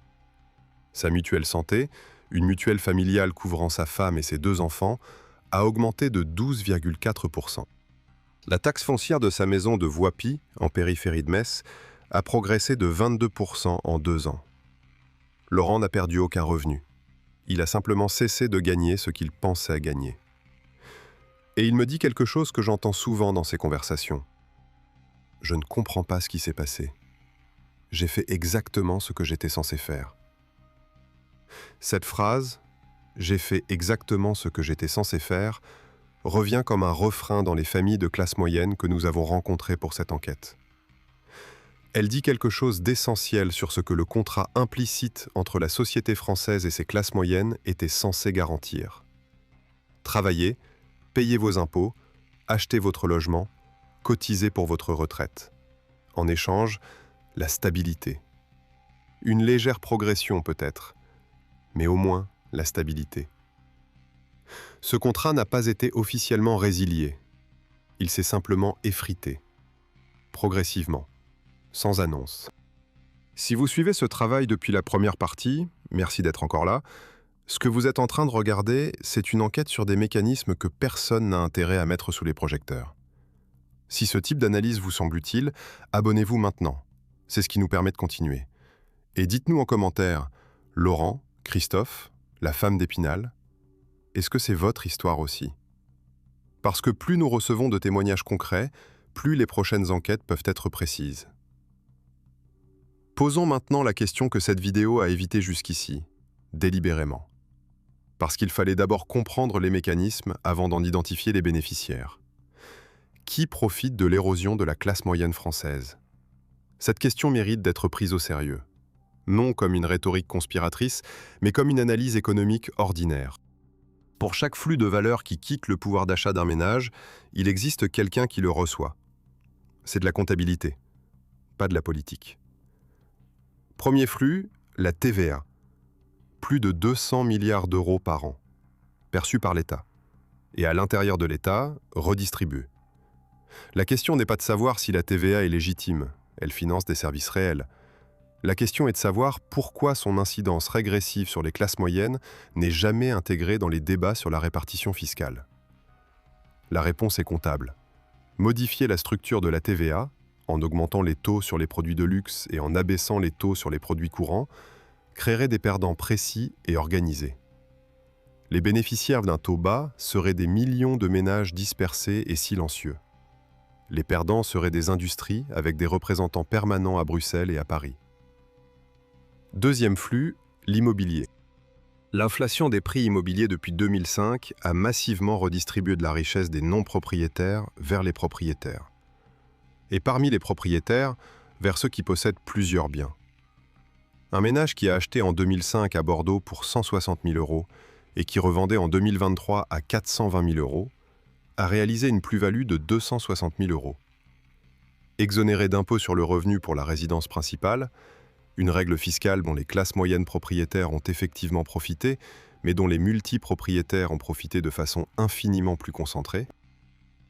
Sa mutuelle santé, une mutuelle familiale couvrant sa femme et ses 2 enfants, a augmenté de 12,4%. La taxe foncière de sa maison de Voipy, en périphérie de Metz, a progressé de 22% en 2 ans. Laurent n'a perdu aucun revenu. Il a simplement cessé de gagner ce qu'il pensait gagner. Et il me dit quelque chose que j'entends souvent dans ces conversations. Je ne comprends pas ce qui s'est passé. J'ai fait exactement ce que j'étais censé faire. Cette phrase, « j'ai fait exactement ce que j'étais censé faire », revient comme un refrain dans les familles de classe moyenne que nous avons rencontrées pour cette enquête. Elle dit quelque chose d'essentiel sur ce que le contrat implicite entre la société française et ses classes moyennes était censé garantir. Travaillez, payez vos impôts, achetez votre logement, cotisez pour votre retraite. En échange, la stabilité. Une légère progression peut-être, mais au moins la stabilité. Ce contrat n'a pas été officiellement résilié. Il s'est simplement effrité, progressivement, sans annonce. Si vous suivez ce travail depuis la première partie, merci d'être encore là, ce que vous êtes en train de regarder, c'est une enquête sur des mécanismes que personne n'a intérêt à mettre sous les projecteurs. Si ce type d'analyse vous semble utile, abonnez-vous maintenant. C'est ce qui nous permet de continuer. Et dites-nous en commentaire, Laurent, Christophe, la femme d'Épinal, est-ce que c'est votre histoire aussi? Parce que plus nous recevons de témoignages concrets, plus les prochaines enquêtes peuvent être précises. Posons maintenant la question que cette vidéo a évité jusqu'ici, délibérément. Parce qu'il fallait d'abord comprendre les mécanismes avant d'en identifier les bénéficiaires. Qui profite de l'érosion de la classe moyenne française? Cette question mérite d'être prise au sérieux. Non comme une rhétorique conspiratrice, mais comme une analyse économique ordinaire. Pour chaque flux de valeur qui quitte le pouvoir d'achat d'un ménage, il existe quelqu'un qui le reçoit. C'est de la comptabilité, pas de la politique. Premier flux, la TVA. Plus de 200 milliards d'euros par an, perçus par l'État. Et à l'intérieur de l'État, redistribués. La question n'est pas de savoir si la TVA est légitime, elle finance des services réels. La question est de savoir pourquoi son incidence régressive sur les classes moyennes n'est jamais intégrée dans les débats sur la répartition fiscale. La réponse est comptable. Modifier la structure de la TVA, en augmentant les taux sur les produits de luxe et en abaissant les taux sur les produits courants, créerait des perdants précis et organisés. Les bénéficiaires d'un taux bas seraient des millions de ménages dispersés et silencieux. Les perdants seraient des industries avec des représentants permanents à Bruxelles et à Paris. Deuxième flux, l'immobilier. L'inflation des prix immobiliers depuis 2005 a massivement redistribué de la richesse des non-propriétaires vers les propriétaires. Et parmi les propriétaires, vers ceux qui possèdent plusieurs biens. Un ménage qui a acheté en 2005 à Bordeaux pour 160 000 € et qui revendait en 2023 à 420 000 € a réalisé une plus-value de 260 000 €. Exonéré d'impôt sur le revenu pour la résidence principale, une règle fiscale dont les classes moyennes propriétaires ont effectivement profité, mais dont les multipropriétaires ont profité de façon infiniment plus concentrée.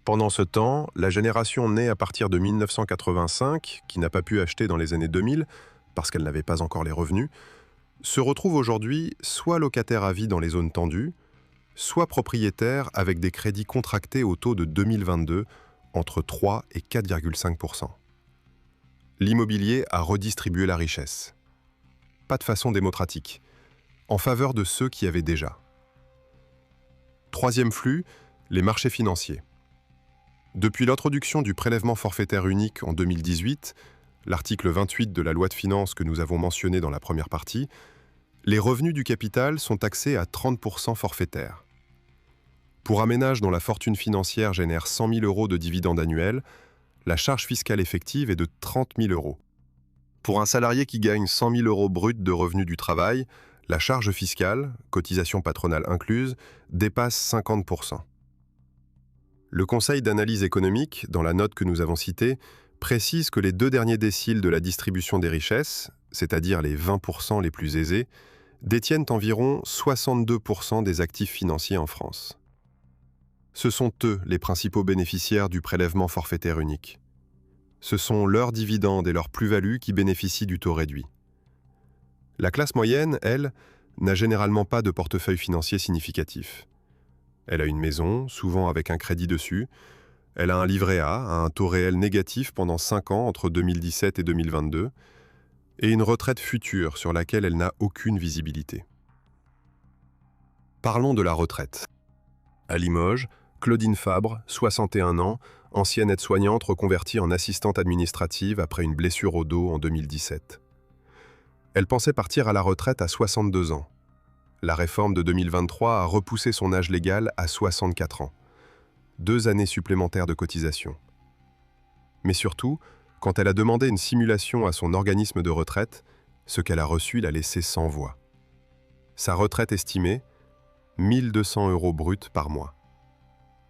Pendant ce temps, la génération née à partir de 1985, qui n'a pas pu acheter dans les années 2000, parce qu'elle n'avait pas encore les revenus, se retrouve aujourd'hui soit locataire à vie dans les zones tendues, soit propriétaire avec des crédits contractés au taux de 2022, entre 3 et 4,5%. L'immobilier a redistribué la richesse. Pas de façon démocratique, en faveur de ceux qui avaient déjà. Troisième flux, les marchés financiers. Depuis l'introduction du prélèvement forfaitaire unique en 2018, l'article 28 de la loi de finances que nous avons mentionné dans la première partie, les revenus du capital sont taxés à 30% forfaitaire. Pour un ménage dont la fortune financière génère 100 000 € de dividendes annuels, la charge fiscale effective est de 30 000 €. Pour un salarié qui gagne 100 000 € bruts de revenus du travail, la charge fiscale, cotisation patronale incluse, dépasse 50%. Le Conseil d'analyse économique, dans la note que nous avons citée, précise que les 2 derniers déciles de la distribution des richesses, c'est-à-dire les 20% les plus aisés, détiennent environ 62% des actifs financiers en France. Ce sont eux les principaux bénéficiaires du prélèvement forfaitaire unique. Ce sont leurs dividendes et leurs plus-values qui bénéficient du taux réduit. La classe moyenne, elle, n'a généralement pas de portefeuille financier significatif. Elle a une maison, souvent avec un crédit dessus. Elle a un livret A à un taux réel négatif pendant 5 ans entre 2017 et 2022, et une retraite future sur laquelle elle n'a aucune visibilité. Parlons de la retraite. À Limoges, Claudine Fabre, 61 ans, ancienne aide-soignante reconvertie en assistante administrative après une blessure au dos en 2017. Elle pensait partir à la retraite à 62 ans. La réforme de 2023 a repoussé son âge légal à 64 ans. 2 années supplémentaires de cotisation. Mais surtout, quand elle a demandé une simulation à son organisme de retraite, ce qu'elle a reçu l'a laissé sans voix. Sa retraite estimée, 1 200 € bruts par mois.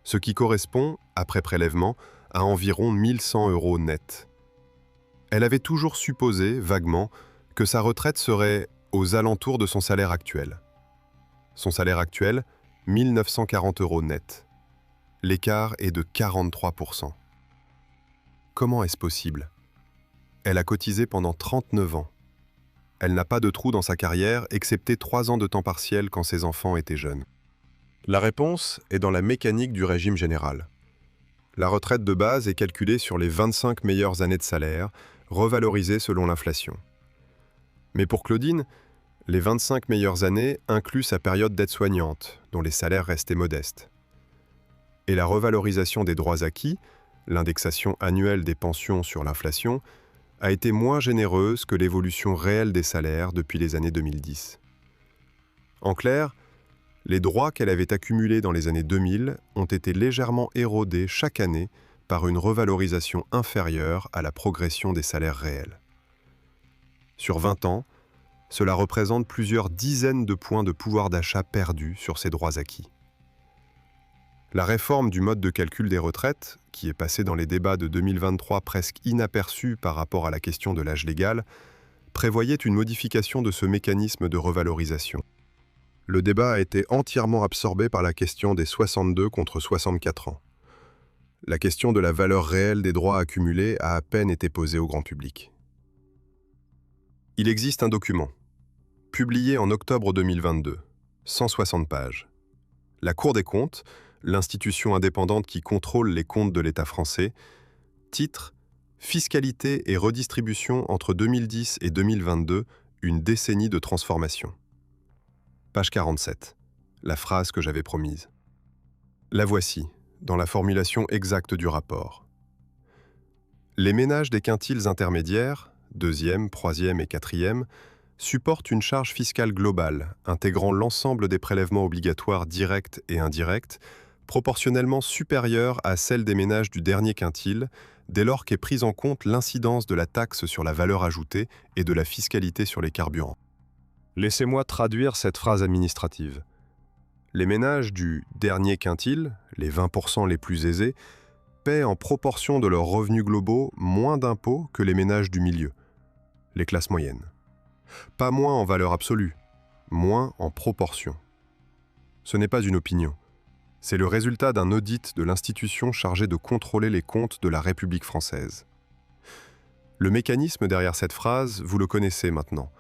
Ce qui correspond, après prélèvement, à environ 1 100 € net. Elle avait toujours supposé, vaguement, que sa retraite serait aux alentours de son salaire actuel. Son salaire actuel, 1 940 € net. L'écart est de 43%. Comment est-ce possible? Elle a cotisé pendant 39 ans. Elle n'a pas de trou dans sa carrière, excepté 3 ans de temps partiel quand ses enfants étaient jeunes. La réponse est dans la mécanique du régime général. La retraite de base est calculée sur les 25 meilleures années de salaire, revalorisées selon l'inflation. Mais pour Claudine, les 25 meilleures années incluent sa période d'aide-soignante, dont les salaires restaient modestes. Et la revalorisation des droits acquis, l'indexation annuelle des pensions sur l'inflation, a été moins généreuse que l'évolution réelle des salaires depuis les années 2010. En clair, les droits qu'elle avait accumulés dans les années 2000 ont été légèrement érodés chaque année par une revalorisation inférieure à la progression des salaires réels. Sur 20 ans, cela représente plusieurs dizaines de points de pouvoir d'achat perdus sur ces droits acquis. La réforme du mode de calcul des retraites, qui est passée dans les débats de 2023 presque inaperçue par rapport à la question de l'âge légal, prévoyait une modification de ce mécanisme de revalorisation. Le débat a été entièrement absorbé par la question des 62 contre 64 ans. La question de la valeur réelle des droits accumulés a à peine été posée au grand public. Il existe un document, publié en octobre 2022, 160 pages. La Cour des comptes, l'institution indépendante qui contrôle les comptes de l'État français, titre « Fiscalité et redistribution entre 2010 et 2022, une décennie de transformation ». Page 47. la phrase que j'avais promise. La voici, dans la formulation exacte du rapport. Les ménages des quintiles intermédiaires, deuxième, troisième et quatrième, supportent une charge fiscale globale, intégrant l'ensemble des prélèvements obligatoires directs et indirects, proportionnellement supérieure à celle des ménages du dernier quintile, dès lors qu'est prise en compte l'incidence de la taxe sur la valeur ajoutée et de la fiscalité sur les carburants. Laissez-moi traduire cette phrase administrative. Les ménages du dernier quintile, les 20% les plus aisés, paient en proportion de leurs revenus globaux moins d'impôts que les ménages du milieu, les classes moyennes. Pas moins en valeur absolue, moins en proportion. Ce n'est pas une opinion. C'est le résultat d'un audit de l'institution chargée de contrôler les comptes de la République française. Le mécanisme derrière cette phrase, vous le connaissez maintenant.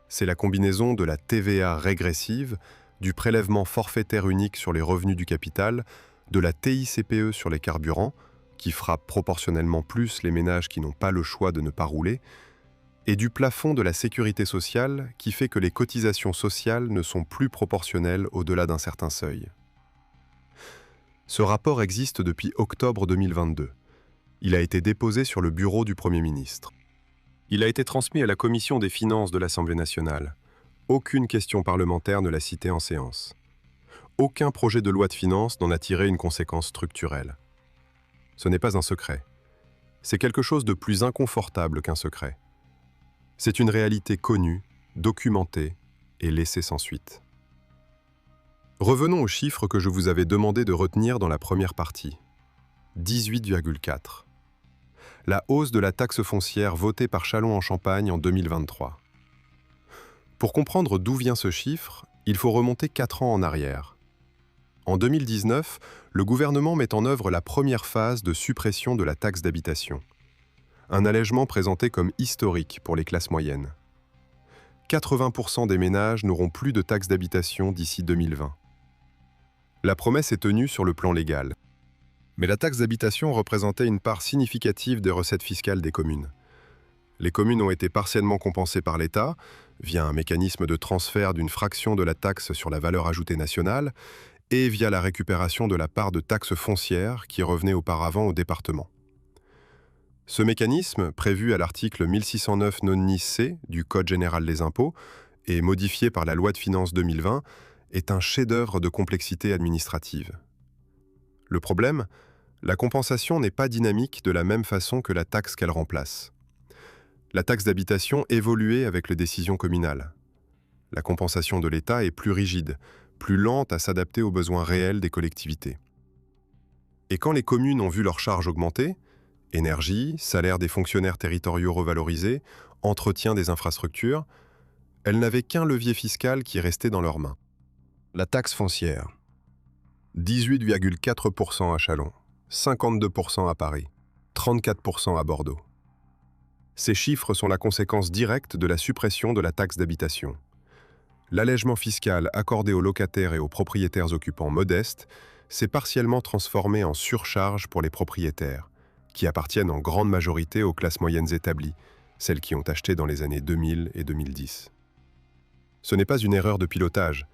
C'est la combinaison de la TVA régressive, du prélèvement forfaitaire unique sur les revenus du capital, de la TICPE sur les carburants, qui frappe proportionnellement plus les ménages qui n'ont pas le choix de ne pas rouler, et du plafond de la sécurité sociale qui fait que les cotisations sociales ne sont plus proportionnelles au-delà d'un certain seuil. Ce rapport existe depuis octobre 2022. Il a été déposé sur le bureau du Premier ministre. Il a été transmis à la Commission des finances de l'Assemblée nationale. Aucune question parlementaire ne l'a cité en séance. Aucun projet de loi de finances n'en a tiré une conséquence structurelle. Ce n'est pas un secret. C'est quelque chose de plus inconfortable qu'un secret. C'est une réalité connue, documentée et laissée sans suite. Revenons aux chiffres que je vous avais demandé de retenir dans la première partie. 18,4. La hausse de la taxe foncière votée par Châlons-en-Champagne en 2023. Pour comprendre d'où vient ce chiffre, il faut remonter 4 ans en arrière. En 2019, le gouvernement met en œuvre la première phase de suppression de la taxe d'habitation. Un allègement présenté comme historique pour les classes moyennes. 80% des ménages n'auront plus de taxe d'habitation d'ici 2020. La promesse est tenue sur le plan légal. Mais la taxe d'habitation représentait une part significative des recettes fiscales des communes. Les communes ont été partiellement compensées par l'État, via un mécanisme de transfert d'une fraction de la taxe sur la valeur ajoutée nationale, et via la récupération de la part de taxe foncière qui revenait auparavant au département. Ce mécanisme, prévu à l'article 1609 non-C du Code général des impôts et modifié par la loi de finances 2020, est un chef-d'œuvre de complexité administrative. Le problème, la compensation n'est pas dynamique de la même façon que la taxe qu'elle remplace. La taxe d'habitation évoluait avec les décisions communales. La compensation de l'État est plus rigide, plus lente à s'adapter aux besoins réels des collectivités. Et quand les communes ont vu leurs charges augmenter, énergie, salaire des fonctionnaires territoriaux revalorisés, entretien des infrastructures, elles n'avaient qu'un levier fiscal qui restait dans leurs mains. La taxe foncière. 18,4% à Châlons, 52% à Paris, 34% à Bordeaux. Ces chiffres sont la conséquence directe de la suppression de la taxe d'habitation. L'allègement fiscal accordé aux locataires et aux propriétaires occupants modestes s'est partiellement transformé en surcharge pour les propriétaires, qui appartiennent en grande majorité aux classes moyennes établies, celles qui ont acheté dans les années 2000 et 2010. Ce n'est pas une erreur de pilotage.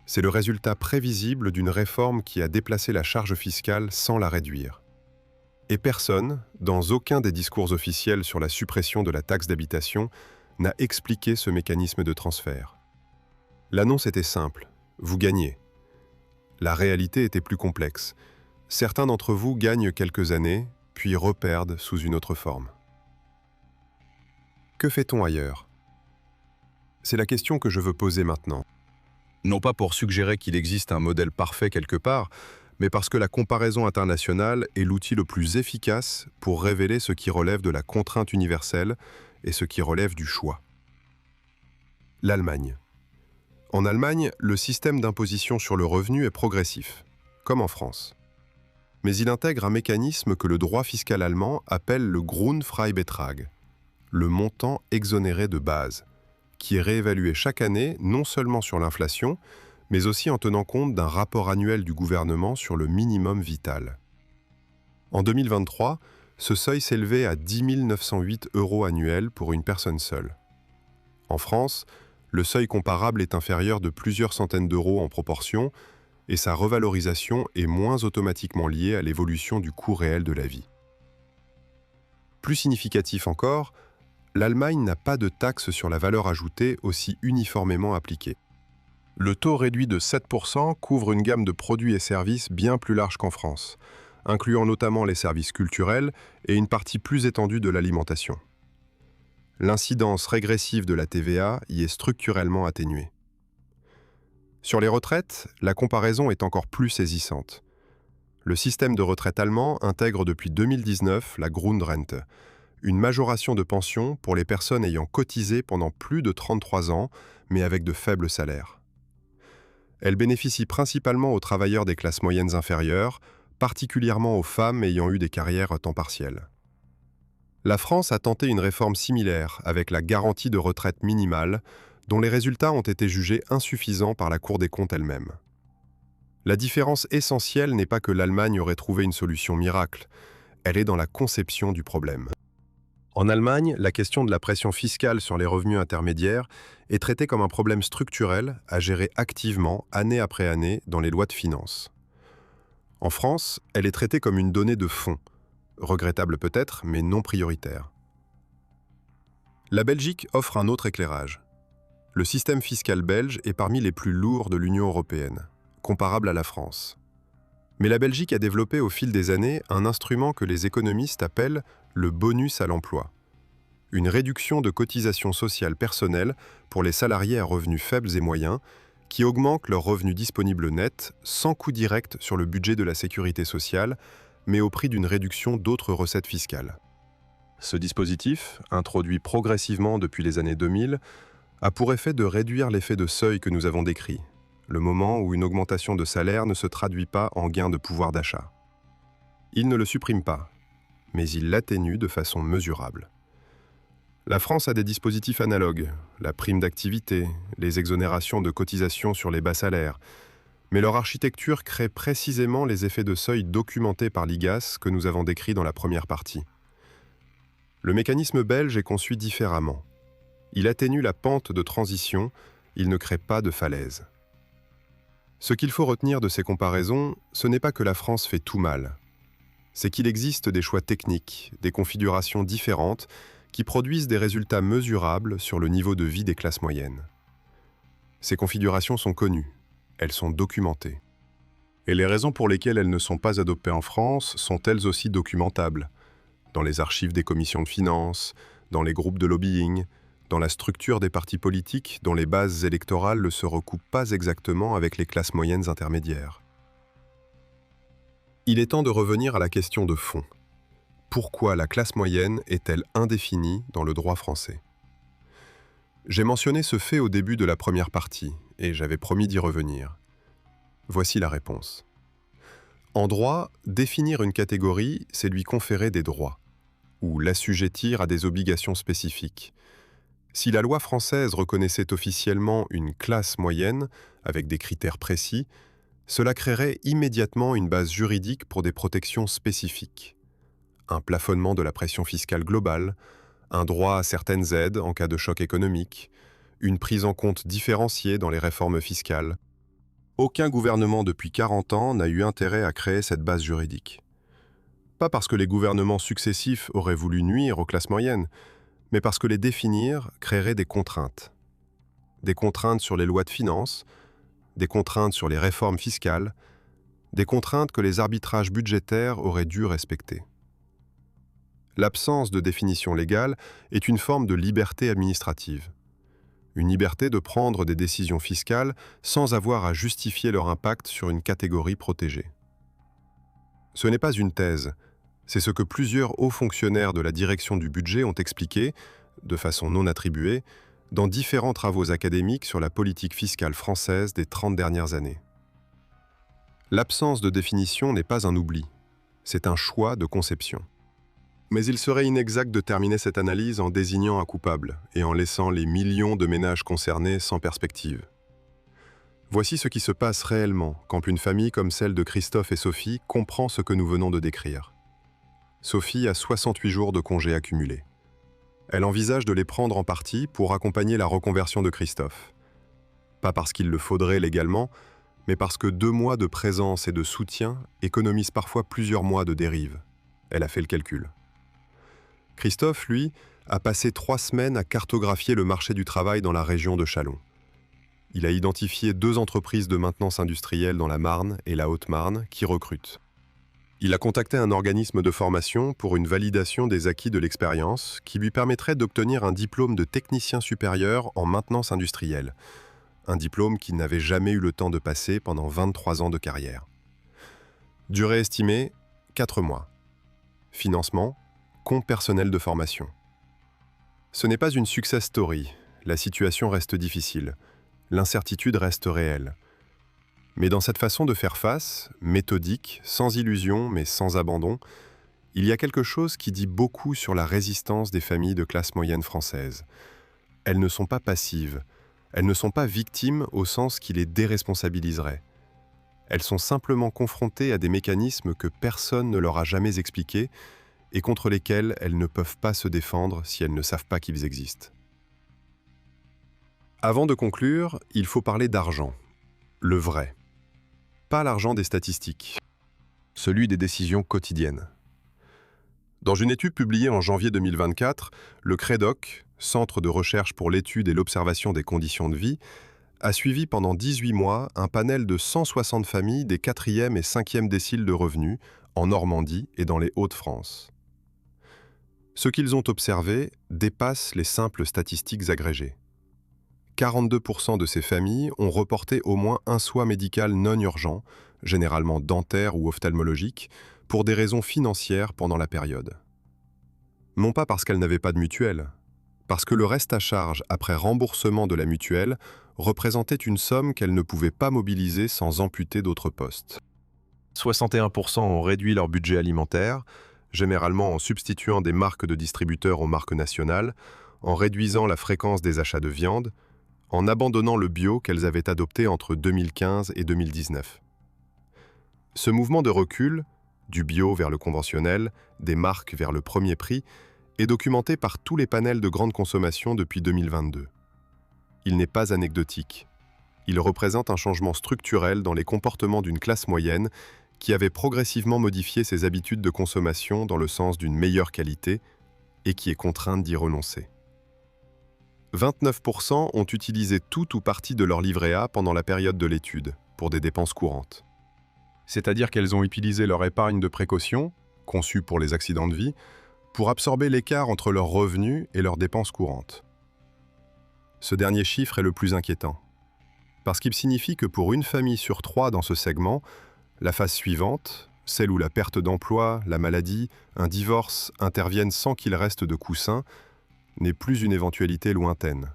C'est le résultat prévisible d'une réforme qui a déplacé la charge fiscale sans la réduire. Et personne, dans aucun des discours officiels sur la suppression de la taxe d'habitation, n'a expliqué ce mécanisme de transfert. L'annonce était simple, vous gagnez. La réalité était plus complexe. Certains d'entre vous gagnent quelques années, puis reperdent sous une autre forme. Que fait-on ailleurs ? C'est la question que je veux poser maintenant. Non pas pour suggérer qu'il existe un modèle parfait quelque part, mais parce que la comparaison internationale est l'outil le plus efficace pour révéler ce qui relève de la contrainte universelle et ce qui relève du choix. L'Allemagne. En Allemagne, le système d'imposition sur le revenu est progressif, comme en France. Mais il intègre un mécanisme que le droit fiscal allemand appelle le Grundfreibetrag, le montant exonéré de base, qui est réévalué chaque année non seulement sur l'inflation, mais aussi en tenant compte d'un rapport annuel du gouvernement sur le minimum vital. En 2023, ce seuil s'élevait à 10 908 € annuels pour une personne seule. En France, Le seuil comparable est inférieur de plusieurs centaines d'euros en proportion et sa revalorisation est moins automatiquement liée à l'évolution du coût réel de la vie. Plus significatif encore, l'Allemagne n'a pas de taxe sur la valeur ajoutée aussi uniformément appliquée. Le taux réduit de 7% couvre une gamme de produits et services bien plus large qu'en France, incluant notamment les services culturels et une partie plus étendue de l'alimentation. L'incidence régressive de la TVA y est structurellement atténuée. Sur les retraites, la comparaison est encore plus saisissante. Le système de retraite allemand intègre depuis 2019 la Grundrente, une majoration de pension pour les personnes ayant cotisé pendant plus de 33 ans, mais avec de faibles salaires. Elle bénéficie principalement aux travailleurs des classes moyennes inférieures, particulièrement aux femmes ayant eu des carrières à temps partiel. La France a tenté une réforme similaire avec la garantie de retraite minimale, dont les résultats ont été jugés insuffisants par la Cour des comptes elle-même. La différence essentielle n'est pas que l'Allemagne aurait trouvé une solution miracle, elle est dans la conception du problème. En Allemagne, la question de la pression fiscale sur les revenus intermédiaires est traitée comme un problème structurel à gérer activement, année après année, dans les lois de finances. En France, elle est traitée comme une donnée de fond, regrettable peut-être, mais non prioritaire. La Belgique offre un autre éclairage. Le système fiscal belge est parmi les plus lourds de l'Union européenne, comparable à la France. Mais la Belgique a développé au fil des années un instrument que les économistes appellent le bonus à l'emploi, une réduction de cotisations sociales personnelles pour les salariés à revenus faibles et moyens qui augmentent leurs revenus disponibles nets sans coût direct sur le budget de la sécurité sociale, mais au prix d'une réduction d'autres recettes fiscales. Ce dispositif, introduit progressivement depuis les années 2000, a pour effet de réduire l'effet de seuil que nous avons décrit, le moment où une augmentation de salaire ne se traduit pas en gain de pouvoir d'achat. Il ne le supprime pas, mais il l'atténue de façon mesurable. La France a des dispositifs analogues, la prime d'activité, les exonérations de cotisations sur les bas salaires, mais leur architecture crée précisément les effets de seuil documentés par l'IGAS que nous avons décrits dans la première partie. Le mécanisme belge est conçu différemment. Il atténue la pente de transition, il ne crée pas de falaise. Ce qu'il faut retenir de ces comparaisons, ce n'est pas que la France fait tout mal. C'est qu'il existe des choix techniques, des configurations différentes qui produisent des résultats mesurables sur le niveau de vie des classes moyennes. Ces configurations sont connues, elles sont documentées. Et les raisons pour lesquelles elles ne sont pas adoptées en France sont elles aussi documentables, dans les archives des commissions de finances, dans les groupes de lobbying, dans la structure des partis politiques dont les bases électorales ne se recoupent pas exactement avec les classes moyennes intermédiaires. Il est temps de revenir à la question de fond. Pourquoi la classe moyenne est-elle indéfinie dans le droit français ? J'ai mentionné ce fait au début de la première partie, et j'avais promis d'y revenir. Voici la réponse. En droit, définir une catégorie, c'est lui conférer des droits, ou l'assujettir à des obligations spécifiques. Si la loi française reconnaissait officiellement une classe moyenne, avec des critères précis, cela créerait immédiatement une base juridique pour des protections spécifiques. Un plafonnement de la pression fiscale globale, un droit à certaines aides en cas de choc économique, une prise en compte différenciée dans les réformes fiscales. Aucun gouvernement depuis 40 ans n'a eu intérêt à créer cette base juridique. Pas parce que les gouvernements successifs auraient voulu nuire aux classes moyennes, mais parce que les définir créerait des contraintes. Des contraintes sur les lois de finances, des contraintes sur les réformes fiscales, des contraintes que les arbitrages budgétaires auraient dû respecter. L'absence de définition légale est une forme de liberté administrative. Une liberté de prendre des décisions fiscales sans avoir à justifier leur impact sur une catégorie protégée. Ce n'est pas une thèse, c'est ce que plusieurs hauts fonctionnaires de la direction du budget ont expliqué, de façon non attribuée, dans différents travaux académiques sur la politique fiscale française des 30 dernières années. L'absence de définition n'est pas un oubli, c'est un choix de conception. Mais il serait inexact de terminer cette analyse en désignant un coupable et en laissant les millions de ménages concernés sans perspective. Voici ce qui se passe réellement quand une famille comme celle de Christophe et Sophie comprend ce que nous venons de décrire. Sophie a 68 jours de congé accumulés. Elle envisage de les prendre en partie pour accompagner la reconversion de Christophe. Pas parce qu'il le faudrait légalement, mais parce que 2 mois de présence et de soutien économisent parfois plusieurs mois de dérive. Elle a fait le calcul. Christophe, lui, a passé 3 semaines à cartographier le marché du travail dans la région de Châlons. Il a identifié 2 entreprises de maintenance industrielle dans la Marne et la Haute-Marne qui recrutent. Il a contacté un organisme de formation pour une validation des acquis de l'expérience qui lui permettrait d'obtenir un diplôme de technicien supérieur en maintenance industrielle, un diplôme qu'il n'avait jamais eu le temps de passer pendant 23 ans de carrière. Durée estimée, 4 mois. Financement, compte personnel de formation. Ce n'est pas une success story, la situation reste difficile, l'incertitude reste réelle. Mais dans cette façon de faire face, méthodique, sans illusion mais sans abandon, il y a quelque chose qui dit beaucoup sur la résistance des familles de classe moyenne française. Elles ne sont pas passives, elles ne sont pas victimes au sens qui les déresponsabiliserait. Elles sont simplement confrontées à des mécanismes que personne ne leur a jamais expliqués et contre lesquels elles ne peuvent pas se défendre si elles ne savent pas qu'ils existent. Avant de conclure, il faut parler d'argent, le vrai. Pas l'argent des statistiques, celui des décisions quotidiennes. Dans une étude publiée en janvier 2024, le CREDOC, Centre de recherche pour l'étude et l'observation des conditions de vie, a suivi pendant 18 mois un panel de 160 familles des 4e et 5e déciles de revenus en Normandie et dans les Hauts-de-France. Ce qu'ils ont observé dépasse les simples statistiques agrégées. 42% de ces familles ont reporté au moins un soin médical non urgent, généralement dentaire ou ophtalmologique, pour des raisons financières pendant la période. Non pas parce qu'elles n'avaient pas de mutuelle, parce que le reste à charge après remboursement de la mutuelle représentait une somme qu'elles ne pouvaient pas mobiliser sans amputer d'autres postes. 61% ont réduit leur budget alimentaire, généralement en substituant des marques de distributeurs aux marques nationales, en réduisant la fréquence des achats de viande, en abandonnant le bio qu'elles avaient adopté entre 2015 et 2019. Ce mouvement de recul, du bio vers le conventionnel, des marques vers le premier prix, est documenté par tous les panels de grande consommation depuis 2022. Il n'est pas anecdotique. Il représente un changement structurel dans les comportements d'une classe moyenne qui avait progressivement modifié ses habitudes de consommation dans le sens d'une meilleure qualité et qui est contrainte d'y renoncer. 29% ont utilisé tout ou partie de leur livret A pendant la période de l'étude, pour des dépenses courantes. C'est-à-dire qu'elles ont utilisé leur épargne de précaution, conçue pour les accidents de vie, pour absorber l'écart entre leurs revenus et leurs dépenses courantes. Ce dernier chiffre est le plus inquiétant, parce qu'il signifie que pour une famille sur 3 dans ce segment, la phase suivante, celle où la perte d'emploi, la maladie, un divorce interviennent sans qu'il reste de coussin, n'est plus une éventualité lointaine.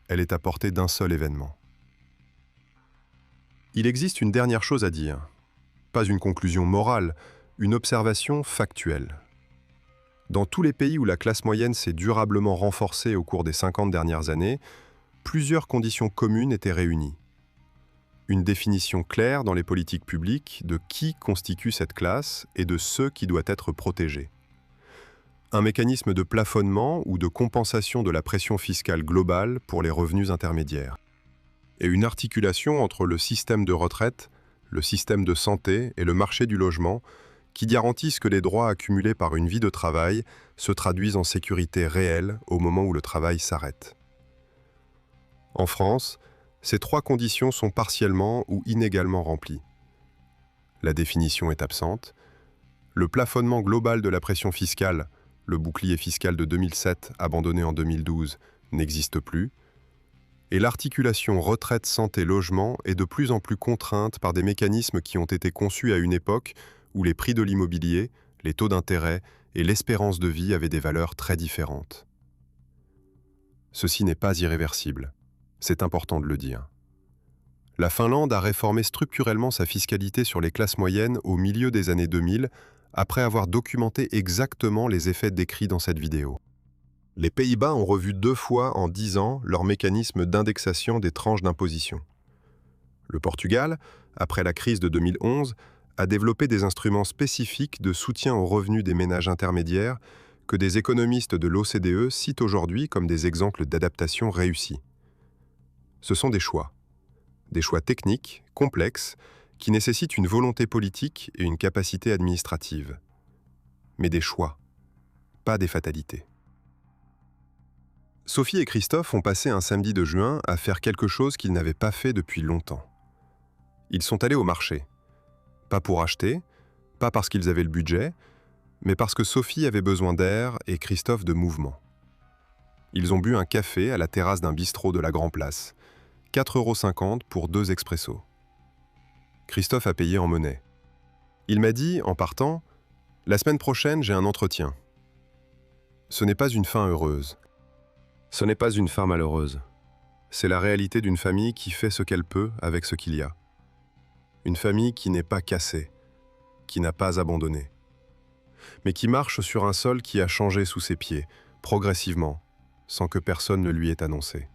Elle est à portée d'un seul événement. Il existe une dernière chose à dire. Pas une conclusion morale, une observation factuelle. Dans tous les pays où la classe moyenne s'est durablement renforcée au cours des 50 dernières années, plusieurs conditions communes étaient réunies. Une définition claire dans les politiques publiques de qui constitue cette classe et de ceux qui doit être protégés. Un mécanisme de plafonnement ou de compensation de la pression fiscale globale pour les revenus intermédiaires. Et une articulation entre le système de retraite, le système de santé et le marché du logement qui garantissent que les droits accumulés par une vie de travail se traduisent en sécurité réelle au moment où le travail s'arrête. En France, ces 3 conditions sont partiellement ou inégalement remplies. La définition est absente, le plafonnement global de la pression fiscale, le bouclier fiscal de 2007, abandonné en 2012, n'existe plus, et l'articulation retraite-santé-logement est de plus en plus contrainte par des mécanismes qui ont été conçus à une époque où les prix de l'immobilier, les taux d'intérêt et l'espérance de vie avaient des valeurs très différentes. Ceci n'est pas irréversible, c'est important de le dire. La Finlande a réformé structurellement sa fiscalité sur les classes moyennes au milieu des années 2000, après avoir documenté exactement les effets décrits dans cette vidéo. Les Pays-Bas ont revu 2 fois en 10 ans leur mécanisme d'indexation des tranches d'imposition. Le Portugal, après la crise de 2011, a développé des instruments spécifiques de soutien aux revenus des ménages intermédiaires que des économistes de l'OCDE citent aujourd'hui comme des exemples d'adaptation réussie. Ce sont des choix techniques, complexes, qui nécessitent une volonté politique et une capacité administrative. Mais des choix, pas des fatalités. Sophie et Christophe ont passé un samedi de juin à faire quelque chose qu'ils n'avaient pas fait depuis longtemps. Ils sont allés au marché. Pas pour acheter, pas parce qu'ils avaient le budget, mais parce que Sophie avait besoin d'air et Christophe de mouvement. Ils ont bu un café à la terrasse d'un bistrot de la Grand Place, 4,50 € pour 2 expressos. Christophe a payé en monnaie. Il m'a dit, en partant, « La semaine prochaine, j'ai un entretien. » Ce n'est pas une fin heureuse. Ce n'est pas une fin malheureuse. C'est la réalité d'une famille qui fait ce qu'elle peut avec ce qu'il y a. Une famille qui n'est pas cassée, qui n'a pas abandonné, mais qui marche sur un sol qui a changé sous ses pieds, progressivement, sans que personne ne lui ait annoncé.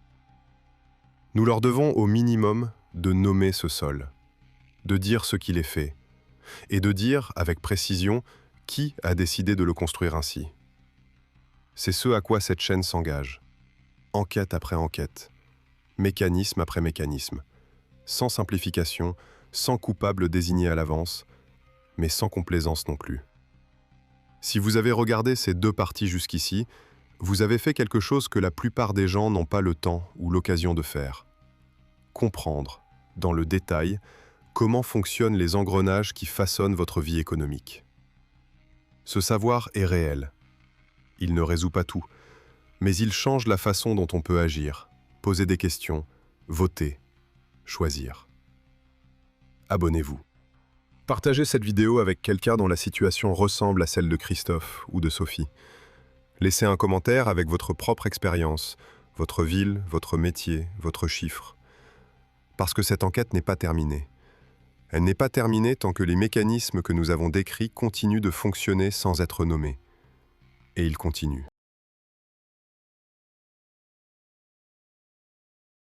Nous leur devons au minimum de nommer ce sol, de dire ce qu'il est fait, et de dire, avec précision, qui a décidé de le construire ainsi. C'est ce à quoi cette chaîne s'engage. Enquête après enquête, mécanisme après mécanisme, sans simplification, sans coupable désigné à l'avance, mais sans complaisance non plus. Si vous avez regardé ces 2 parties jusqu'ici, vous avez fait quelque chose que la plupart des gens n'ont pas le temps ou l'occasion de faire. Comprendre, dans le détail, comment fonctionnent les engrenages qui façonnent votre vie économique. Ce savoir est réel. Il ne résout pas tout, mais il change la façon dont on peut agir, poser des questions, voter, choisir. Abonnez-vous. Partagez cette vidéo avec quelqu'un dont la situation ressemble à celle de Christophe ou de Sophie. Laissez un commentaire avec votre propre expérience, votre ville, votre métier, votre chiffre. Parce que cette enquête n'est pas terminée. Elle n'est pas terminée tant que les mécanismes que nous avons décrits continuent de fonctionner sans être nommés. Et ils continuent.